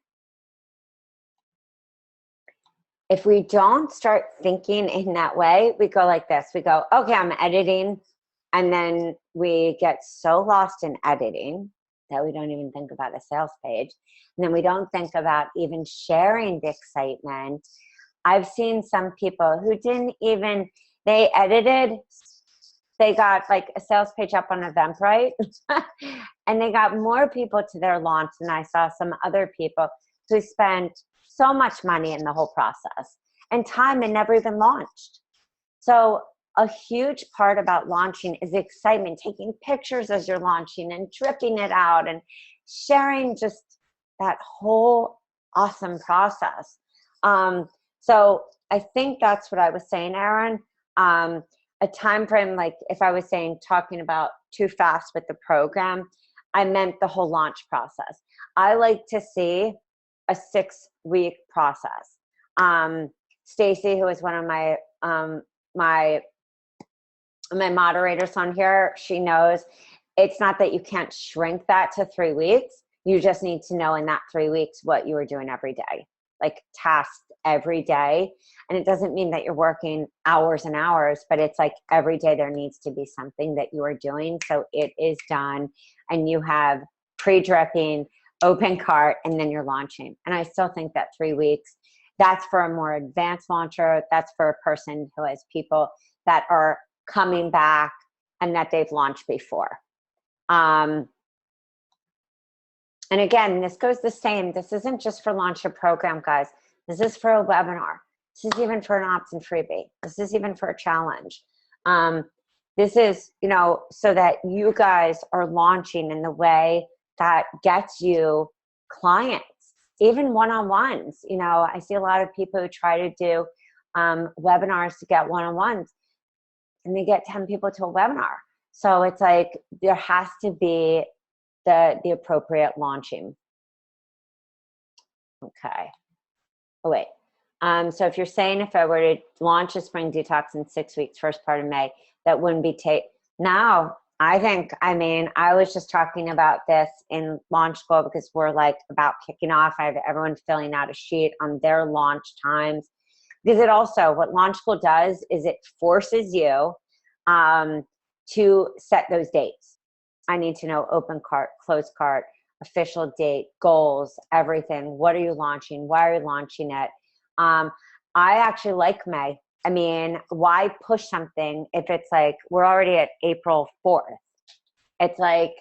if we don't start thinking in that way, we go like this. We go, okay, I'm editing. And then we get so lost in editing that we don't even think about a sales page. And then we don't think about even sharing the excitement. I've seen some people who didn't even, they edited, they got like a sales page up on Eventbrite and they got more people to their launch than I saw some other people who spent so much money in the whole process and time and never even launched. So a huge part about launching is the excitement, taking pictures as you're launching and dripping it out and sharing just that whole awesome process. So I think that's what I was saying, Aaron. A time frame, like if I was saying talking about too fast with the program, I meant the whole launch process. I like to see a 6-week process. Stacy, who is one of my my moderators on here, she knows it's not that you can't shrink that to 3 weeks. You just need to know in that 3 weeks what you are doing every day, like tasks every day. And it doesn't mean that you're working hours and hours, but it's like every day there needs to be something that you are doing. So it is done and you have pre-dripping, open cart, and then you're launching. And I still think that 3 weeks, that's for a more advanced launcher. That's for a person who has people that are coming back and that they've launched before. And again, this goes the same. This isn't just for launch a program, guys. This is for a webinar. This is even for an opt-in freebie. This is even for a challenge. This is, you know, so that you guys are launching in the way that gets you clients, even one-on-ones. You know, I see a lot of people who try to do webinars to get one-on-ones, and they get 10 people to a webinar. So it's like there has to be the appropriate launching. Okay. Oh, wait. So if you're saying if I were to launch a spring detox in 6 weeks, first part of May, that wouldn't be now, I think, I mean, I was just talking about this in Launch School because we're like about kicking off. I have everyone filling out a sheet on their launch times. Because it also, what Launch School does is it forces you to set those dates. I need to know open cart, closed cart, official date, goals, everything. What are you launching? Why are you launching it? I actually like May. I mean, why push something if it's like we're already at April 4th? It's like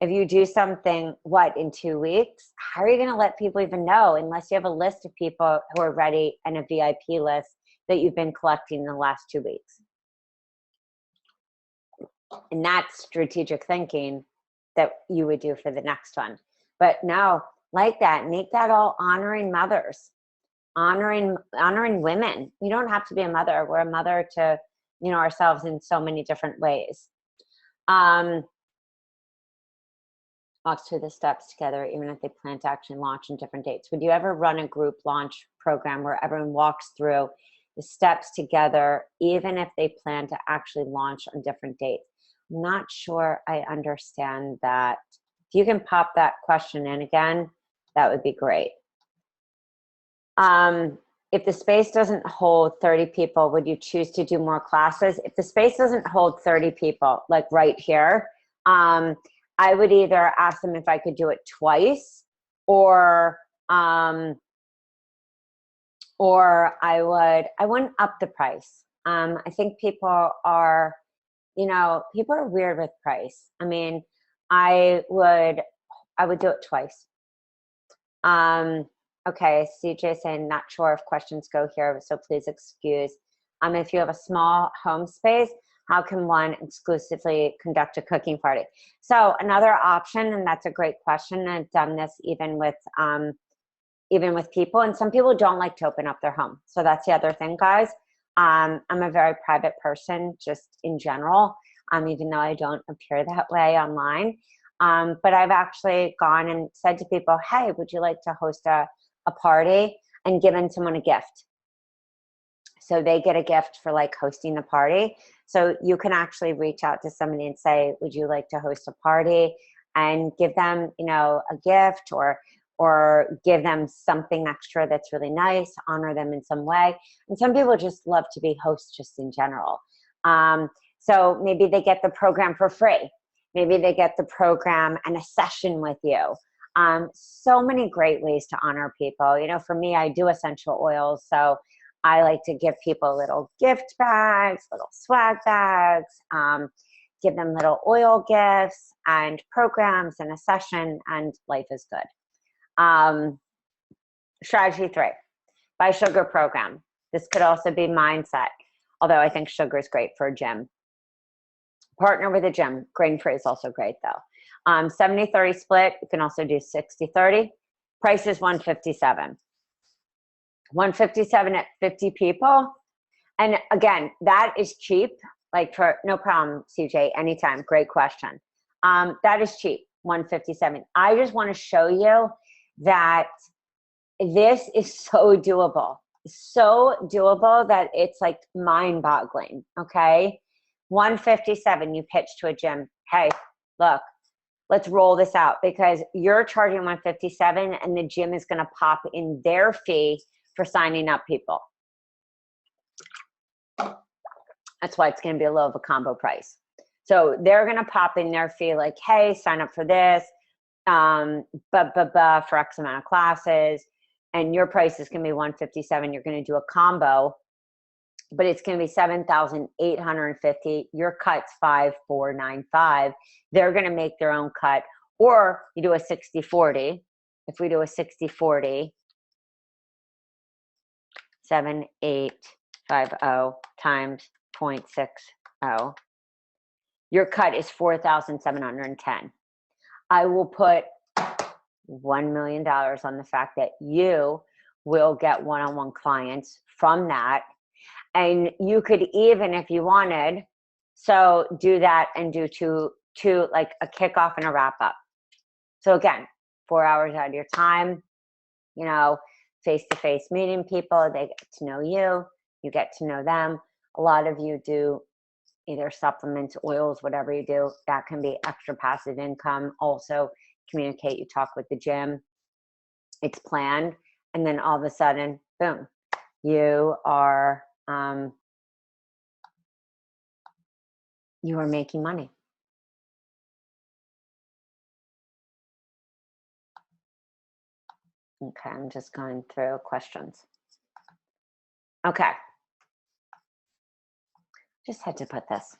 if you do something, what, in 2 weeks? How are you going to let people even know unless you have a list of people who are ready and a VIP list that you've been collecting in the last 2 weeks? And that's strategic thinking that you would do for the next one. But no, like that, make that all honoring mothers, honoring women. You don't have to be a mother. We're a mother to, you know, ourselves in so many different ways. Walks through the steps together, even if they plan to actually launch on different dates. Would you ever run a group launch program where everyone walks through the steps together, even if they plan to actually launch on different dates? I'm not sure I understand that. If you can pop that question in again, that would be great. If the space doesn't hold 30 people, would you choose to do more classes? If the space doesn't hold 30 people, like right here, I would either ask them if I could do it twice, or I wouldn't up the price. I think people are, you know, people are weird with price. I mean, I would do it twice. Okay, CJ saying, not sure if questions go here, so please excuse. If you have a small home space, how can one exclusively conduct a cooking party? So another option, and that's a great question, and I've done this even with people, and some people don't like to open up their home. So that's the other thing, guys. I'm a very private person, just in general, even though I don't appear that way online. But I've actually gone and said to people, hey, would you like to host a party, and given someone a gift? So they get a gift for like hosting the party. So you can actually reach out to somebody and say, would you like to host a party, and give them, you know, a gift, or give them something extra that's really nice, honor them in some way. And some people just love to be hosts just in general. So maybe they get the program for free. Maybe they get the program and a session with you. So many great ways to honor people. You know, for me, I do essential oils. So I like to give people little gift bags, little swag bags, give them little oil gifts and programs and a session, and life is good. Strategy 3, buy sugar program. This could also be mindset, although I think sugar is great for a gym. Partner with a gym. Grain-free is also great though. 70-30 split. You can also do 60-30. Price is $157. $157 at 50 people. And again, that is cheap. Like, for no problem, CJ, anytime. Great question. That is cheap, $157. I just want to show you that this is so doable. So doable that it's like mind-boggling, okay? $157, you pitch to a gym. Hey, look, let's roll this out, because you're charging $157 and the gym is going to pop in their fee for signing up people. That's why it's going to be a little of a combo price. So they're going to pop in their fee like, hey, sign up for this, for X amount of classes, and your price is going to be $157. You're going to do a combo, but it's going to be $7,850. Your cut's $5,495. They're going to make their own cut, or you do a 60-40. If we do a 60-40, 7,850 times 0.60. Your cut is $4,710. I will put $1 million on the fact that you will get one-on-one clients from that. And you could even, if you wanted, so do that and do two like a kickoff and a wrap up. So again, 4 hours out of your time, you know, face-to-face meeting people, they get to know you, you get to know them. A lot of you do either supplements, oils, whatever you do, that can be extra passive income. Also communicate, you talk with the gym, it's planned, and then all of a sudden, boom, you are making money. Okay, I'm just going through questions. Okay. Just had to put this.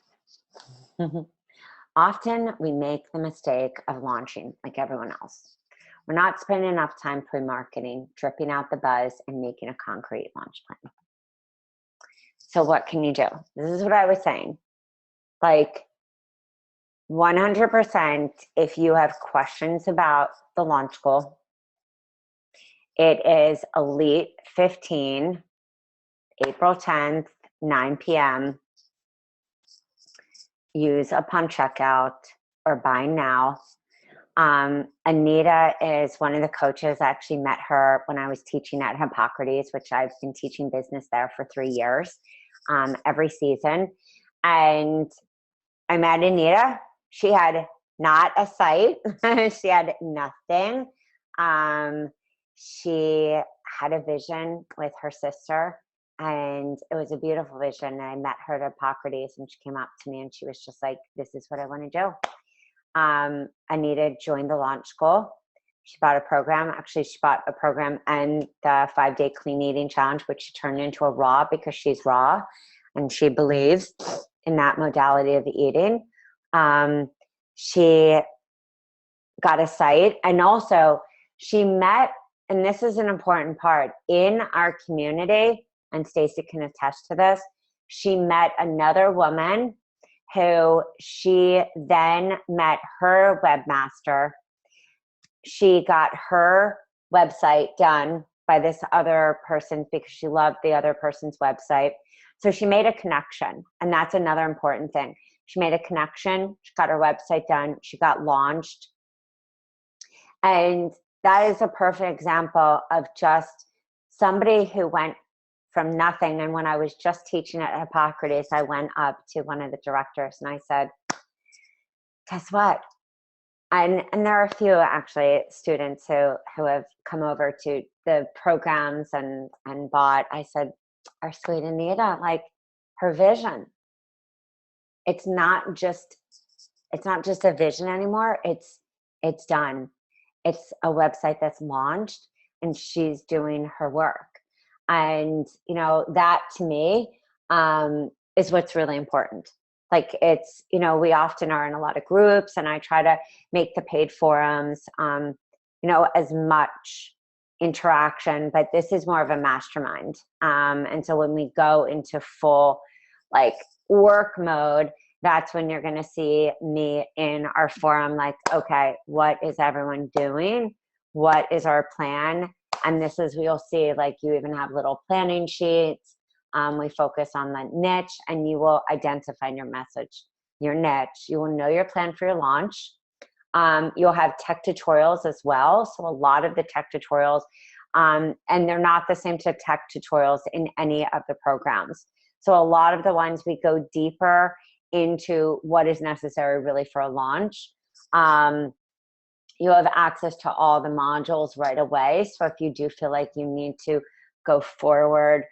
Often we make the mistake of launching like everyone else. We're not spending enough time pre-marketing, dripping out the buzz, and making a concrete launch plan. So what can you do? This is what I was saying. Like 100%, if you have questions about the launch goal, it is Elite 15, April 10th, 9 p.m. Use upon checkout or buy now. Anita is one of the coaches. I actually met her when I was teaching at Hippocrates, which I've been teaching business there for 3 years, every season. And I met Anita. She had not a site. She had nothing. She had a vision with her sister, and it was a beautiful vision. And I met her at Hippocrates, and she came up to me and she was just like, this is what I want to do. Anita joined the launch goal. She bought a program. Actually, she bought a program and the 5-day clean eating challenge, which she turned into a raw, because she's raw and she believes in that modality of eating. She got a site, and also she met, and this is an important part, in our community, and Stacey can attest to this, she met another woman who she then met her webmaster. She got her website done by this other person because she loved the other person's website. So she made a connection, and that's another important thing. She made a connection, she got her website done, she got launched. And that is a perfect example of just somebody who went from nothing. And when I was just teaching at Hippocrates, I went up to one of the directors and I said, guess what? And there are a few actually students who have come over to the programs and bought. I said, our sweet Anita, like, her vision, it's not just a vision anymore. It's done. It's a website that's launched and she's doing her work. And, you know, that to me is what's really important. Like, it's, you know, we often are in a lot of groups, and I try to make the paid forums, you know, as much interaction, but this is more of a mastermind. And so when we go into full like work mode, that's when you're going to see me in our forum, like, okay, what is everyone doing? What is our plan? And this is, we'll see, like, you even have little planning sheets. We focus on the niche, and you will identify your message, your niche. You will know your plan for your launch. You'll have tech tutorials as well. So a lot of the tech tutorials, and they're not the same to tech tutorials in any of the programs. So a lot of the ones we go deeper into what is necessary really for a launch. You have access to all the modules right away. So if you do feel like you need to go forward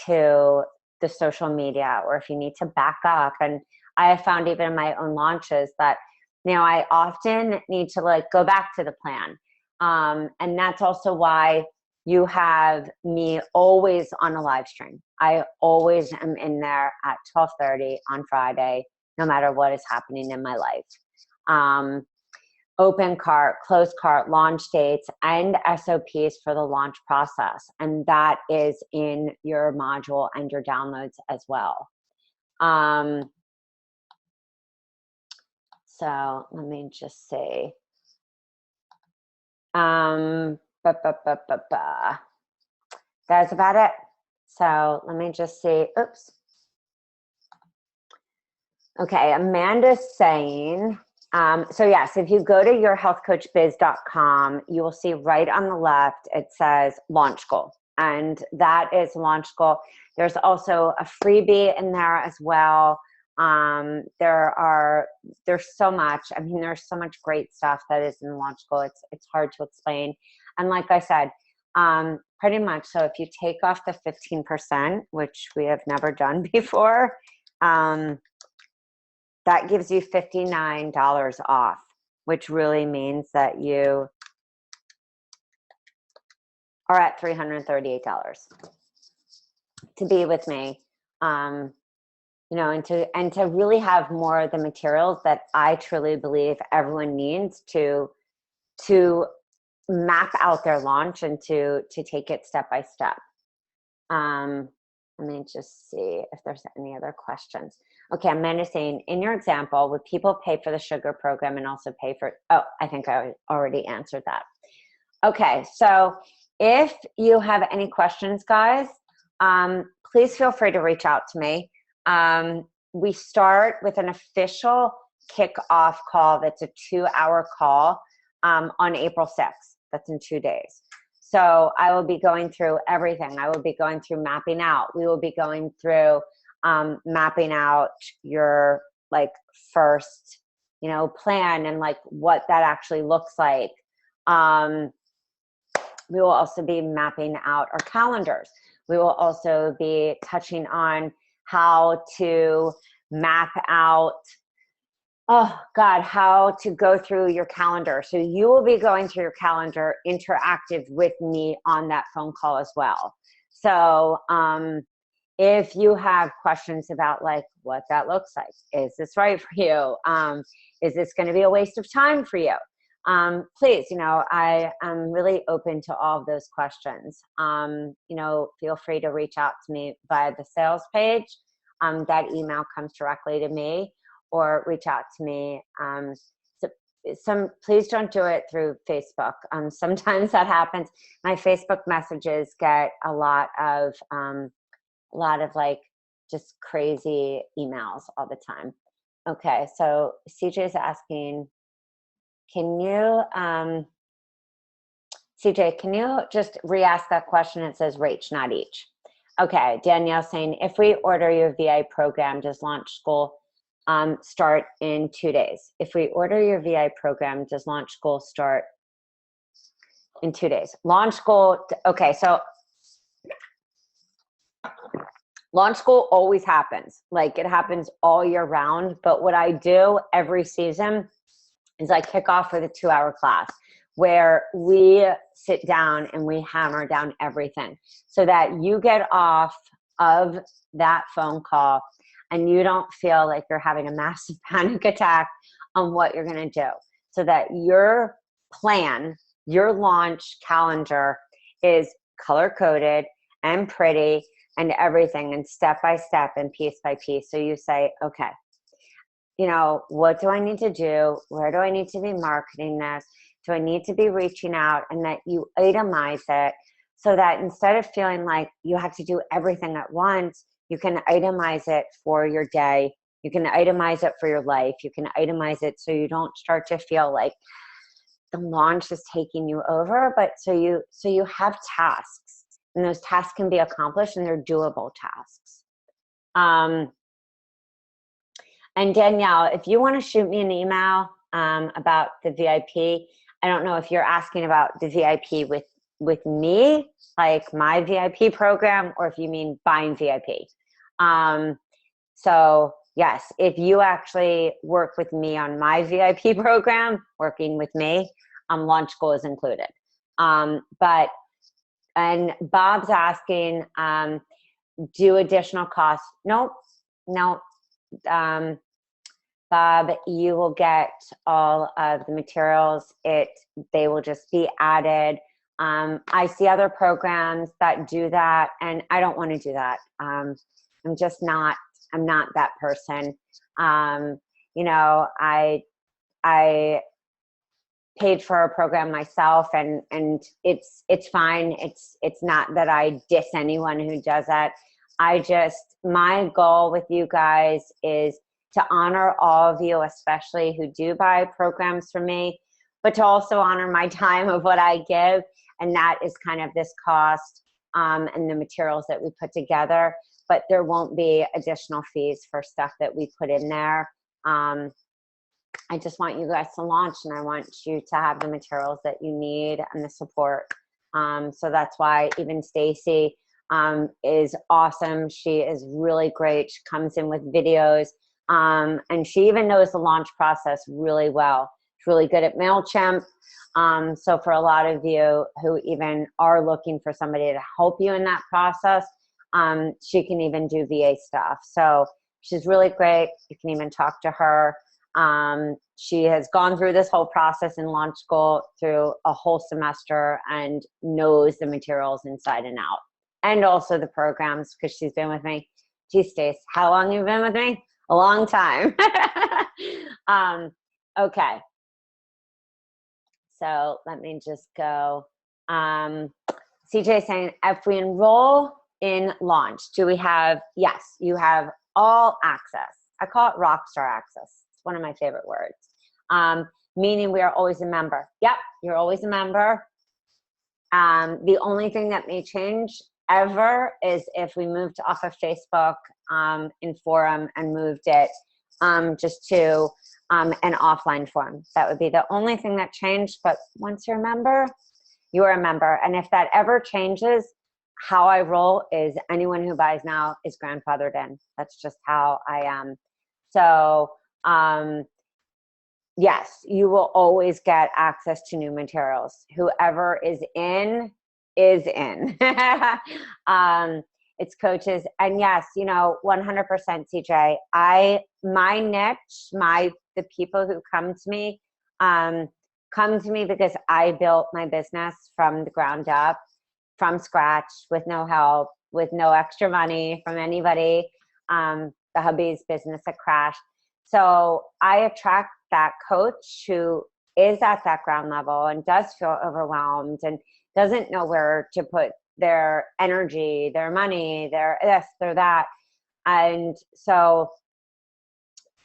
to the social media, or if you need to back up, and I have found even in my own launches that, you know, I often need to like go back to the plan. And that's also why you have me always on a live stream. I always am in there at 12:30 on Friday, no matter what is happening in my life. Open cart, closed cart, launch dates, and SOPs for the launch process. And that is in your module and your downloads as well. So let me just see. That's about it. So let me just see. Oops. Okay, Amanda's saying, so yes, if you go to yourhealthcoachbiz.com, you will see right on the left, it says launch goal. And that is launch goal. There's also a freebie in there as well. There's so much. I mean, there's so much great stuff that is in launch goal. It's hard to explain. And like I said, pretty much, so if you take off the 15%, which we have never done before, that gives you $59 off, which really means that you are at $338 to be with me, you know, and to really have more of the materials that I truly believe everyone needs to map out their launch and to take it step by step. Let me just see if there's any other questions. Okay, Amanda saying, in your example, would people pay for the sugar program and also pay for, oh, I think I already answered that. Okay, so if you have any questions, guys, please feel free to reach out to me. We start with an official kickoff call that's a 2-hour call on April 6th. That's in 2 days. So I will be going through everything. I will be going through mapping out. We will be going through mapping out your like first, you know, plan and like what that actually looks like. We will also be mapping out our calendars. We will also be touching on how to map out, oh God, how to go through your calendar. So you will be going through your calendar interactive with me on that phone call as well. So if you have questions about like what that looks like, is this right for you? Is this going to be a waste of time for you? Please, you know, I am really open to all of those questions. You know, feel free to reach out to me via the sales page. That email comes directly to me, or reach out to me. Please don't do it through Facebook. Sometimes that happens. My Facebook messages get a lot of like just crazy emails all the time. Okay, so CJ is asking, can you, CJ, can you just re-ask that question? It says Rach, not each. Okay, Danielle saying, if we order your VI program, does launch school start in 2 days? If we order your VI program, does launch school start in 2 days? Launch school, okay, so launch school always happens. Like, it happens all year round. But what I do every season is I kick off with a 2-hour class where we sit down and we hammer down everything so that you get off of that phone call and you don't feel like you're having a massive panic attack on what you're going to do, so that your plan, your launch calendar is color-coded and pretty and everything, and step by step and piece by piece. So you say, okay, you know, what do I need to do? Where do I need to be marketing this? Do I need to be reaching out? And that you itemize it so that instead of feeling like you have to do everything at once, you can itemize it for your day. You can itemize it for your life. You can itemize it so you don't start to feel like the launch is taking you over, but so you have tasks, and those tasks can be accomplished and they're doable tasks. And Danielle, if you want to shoot me an email about the VIP, I don't know if you're asking about the VIP with me, like my VIP program, or if you mean buying VIP. So yes, if you actually work with me on my VIP program, working with me, launch school is included. And Bob's asking, do additional costs? Nope. Bob, you will get all of the materials. They will just be added. I see other programs that do that, and I don't want to do that. I'm not that person. You know, I paid for a program myself, and it's fine. It's not that I diss anyone who does that. My goal with you guys is to honor all of you, especially who do buy programs from me, but to also honor my time of what I give. And that is kind of this cost and the materials that we put together. But there won't be additional fees for stuff that we put in there. I just want you guys to launch, and I want you to have the materials that you need and the support. So that's why even Stacy is awesome. She is really great. She comes in with videos. And she even knows the launch process really well. She's really good at MailChimp. So for a lot of you who even are looking for somebody to help you in that process, she can even do VA stuff. So she's really great. You can even talk to her. She has gone through this whole process in launch school through a whole semester and knows the materials inside and out. And also the programs, because she's been with me. Geez, Stace, how long have you been with me? A long time. Okay. So let me just go. CJ saying, if we enroll in launch, do we have, yes, you have all access. I call it rockstar access. It's one of my favorite words. Meaning we are always a member. Yep, you're always a member. The only thing that may change ever is if we moved off of Facebook in forum and moved it just to an offline forum. That would be the only thing that changed. But once you're a member, you're a member. And if that ever changes, how I roll is anyone who buys now is grandfathered in. That's just how I am. So yes, you will always get access to new materials. Whoever is in is in. it's coaches. And yes, 100% CJ, my niche, the people who come to me because I built my business from the ground up, from scratch, with no help, with no extra money from anybody. The hubby's business had crashed. So I attract that coach who is at that ground level and does feel overwhelmed and doesn't know where to put their energy, their money, their this, their that. And so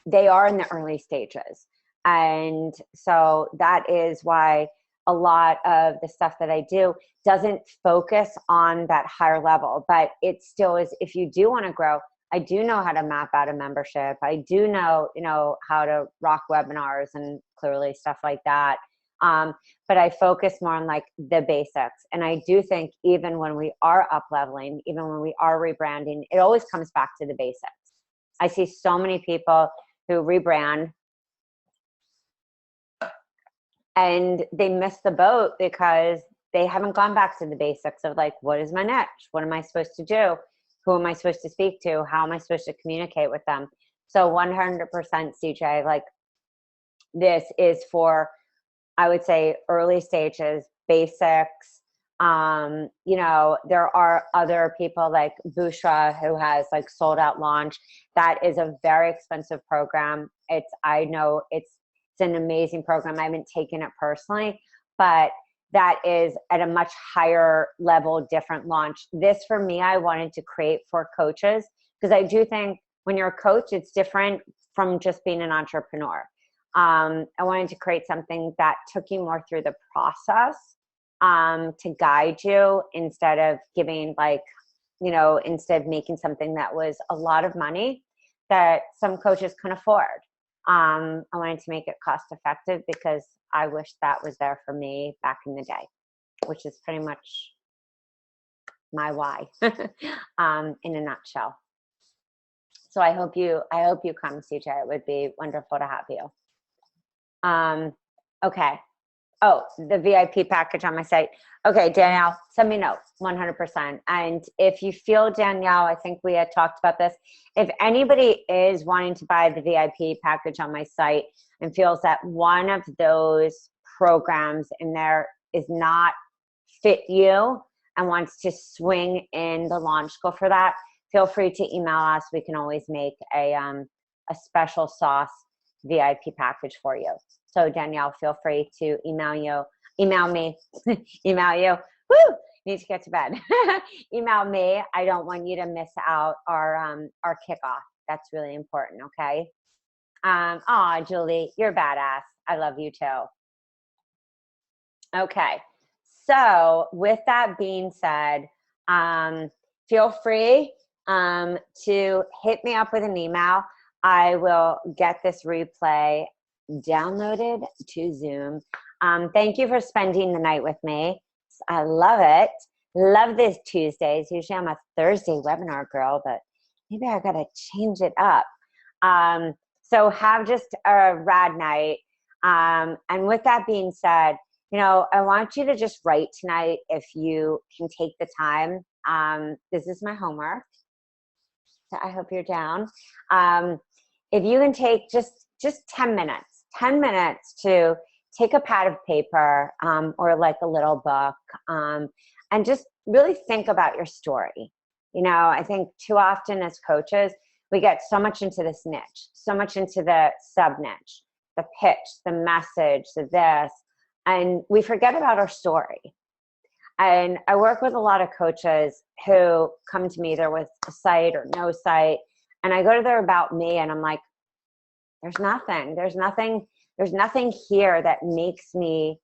they are in the early stages. And so that is why a lot of the stuff that I do doesn't focus on that higher level, but it still is, if you do want to grow, I do know how to map out a membership. I do know, how to rock webinars and clearly stuff like that. But I focus more on like the basics. And I do think even when we are up leveling, even when we are rebranding, it always comes back to the basics. I see so many people who rebrand and they miss the boat because they haven't gone back to the basics of like, what is my niche? What am I supposed to do? Who am I supposed to speak to? How am I supposed to communicate with them? So 100% CJ, like this is for, I would say, early stages, basics. There are other people like Bushra who has like sold out launch. That is a very expensive program. I know it's an amazing program. I haven't taken it personally, but that is at a much higher level, different launch. This for me, I wanted to create for coaches because I do think when you're a coach, it's different from just being an entrepreneur. I wanted to create something that took you more through the process to guide you instead of giving instead of making something that was a lot of money that some coaches couldn't afford. I wanted to make it cost effective because I wish that was there for me back in the day, which is pretty much my why in a nutshell. So I hope you come, CJ. It would be wonderful to have you. Okay. Oh, the VIP package on my site. Okay, Danielle, send me a note, 100%. And if you feel, Danielle, I think we had talked about this. If anybody is wanting to buy the VIP package on my site and feels that one of those programs in there is not fit you and wants to swing in the launch goal for that, feel free to email us. We can always make a special sauce VIP package for you. So Danielle, feel free to email me, email you. Woo! Need to get to bed. Email me. I don't want you to miss out our kickoff. That's really important. Okay. Aw, Julie, you're badass. I love you too. Okay. So with that being said, feel free to hit me up with an email. I will get this replay downloaded to Zoom. Thank you for spending the night with me. I love it. Love these Tuesdays. Usually I'm a Thursday webinar girl, but maybe I gotta change it up. So have just a rad night. And with that being said, I want you to just write tonight if you can take the time. This is my homework. So I hope you're down. If you can take just 10 minutes to take a pad of paper or like a little book and just really think about your story. I think too often as coaches, we get so much into this niche, so much into the sub niche, the pitch, the message, the this, and we forget about our story. And I work with a lot of coaches who come to me either with a site or no site, and I go to their about me and I'm like, there's nothing here that makes me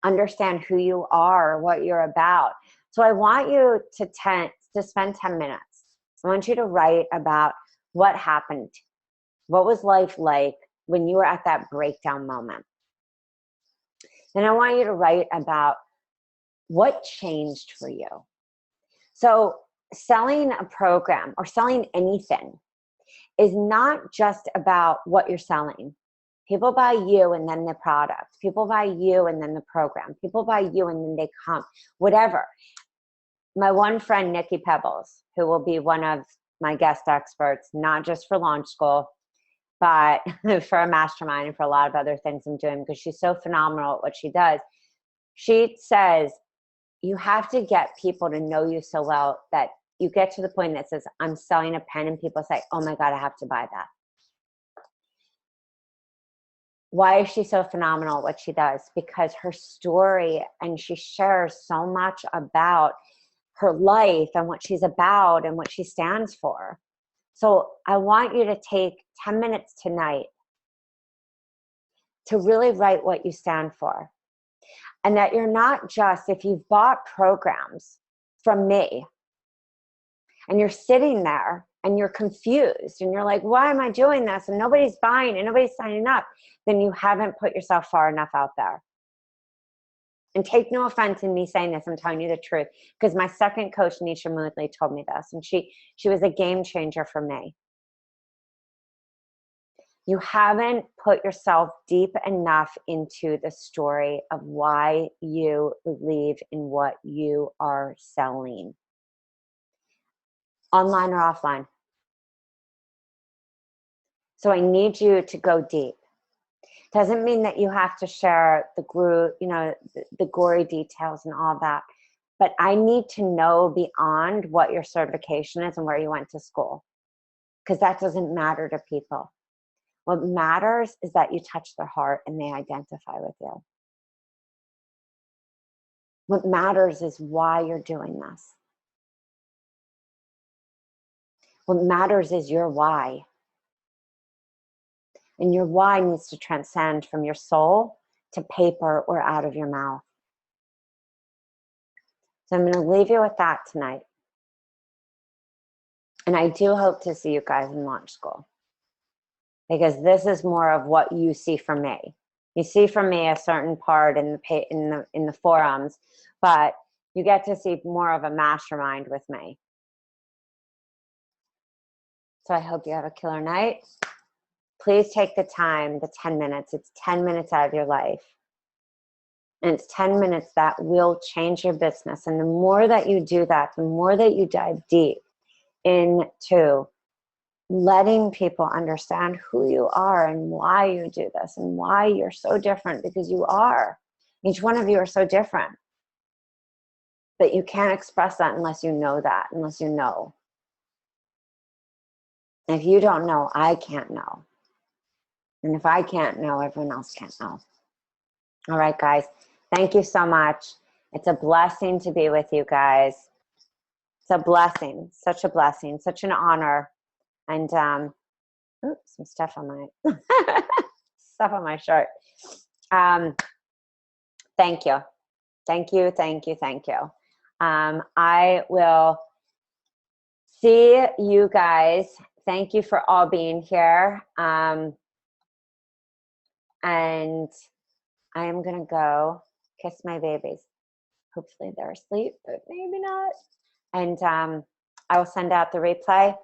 understand who you are, what you're about. So I want you to spend 10 minutes. I want you to write about what happened. What was life like when you were at that breakdown moment? Then I want you to write about what changed for you. So selling a program or selling anything is not just about what you're selling. People buy you and then the product. People buy you and then the program. People buy you and then they come, whatever. my one friend, Nikki Pebbles, who will be one of my guest experts, not just for Launch School, but for a mastermind and for a lot of other things I'm doing, because she's so phenomenal at what she does. She says, you have to get people to know you so well that you get to the point that says, I'm selling a pen, and people say, oh my God, I have to buy that. Why is she so phenomenal at what she does? Because her story, and she shares so much about her life and what she's about and what she stands for. So I want you to take 10 minutes tonight to really write what you stand for. And that you're not just, if you've bought programs from me and you're sitting there and you're confused and you're like, why am I doing this? And nobody's buying and nobody's signing up, then you haven't put yourself far enough out there. And take no offense in me saying this, I'm telling you the truth. Because my second coach, Nisha Moodley, told me this, and she was a game changer for me. You haven't put yourself deep enough into the story of why you believe in what you are selling. Online or offline. So I need you to go deep. Doesn't mean that you have to share the group, the gory details and all that. But I need to know beyond what your certification is and where you went to school. Because that doesn't matter to people. What matters is that you touch their heart and they identify with you. What matters is why you're doing this. What matters is your why. And your why needs to transcend from your soul to paper or out of your mouth. So I'm going to leave you with that tonight. And I do hope to see you guys in Launch School. Because this is more of what you see from me. You see from me a certain part in the forums, but you get to see more of a mastermind with me. So I hope you have a killer night. Please take the time, the 10 minutes. It's 10 minutes out of your life. And it's 10 minutes that will change your business. And the more that you do that, the more that you dive deep into letting people understand who you are and why you do this and why you're so different, because you are. Each one of you are so different. But you can't express that unless you know that, unless you know. And if you don't know, I can't know. And if I can't know, everyone else can't know. All right, guys. Thank you so much. It's a blessing to be with you guys. It's a blessing, such a blessing, such an honor. And oops, some stuff on my stuff on my shirt. Thank you. Thank you, thank you, thank you. I will see you guys. Thank you for all being here. And I am going to go kiss my babies. Hopefully they're asleep, but maybe not. And I will send out the replay.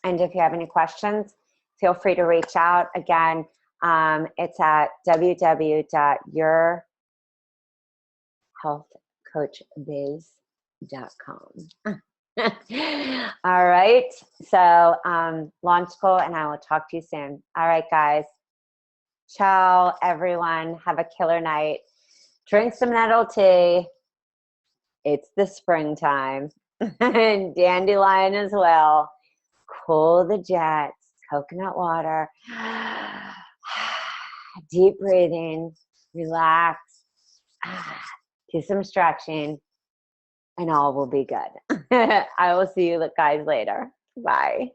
And if you have any questions, feel free to reach out. Again, it's at www.yourhealthcoachbiz.com. All right. So Launch School, and I will talk to you soon. All right, guys. Ciao, everyone. Have a killer night. Drink some nettle tea. It's the springtime. And dandelion as well. Cool the jets. Coconut water. Deep breathing. Relax. Do some stretching. And all will be good. I will see you guys later. Bye.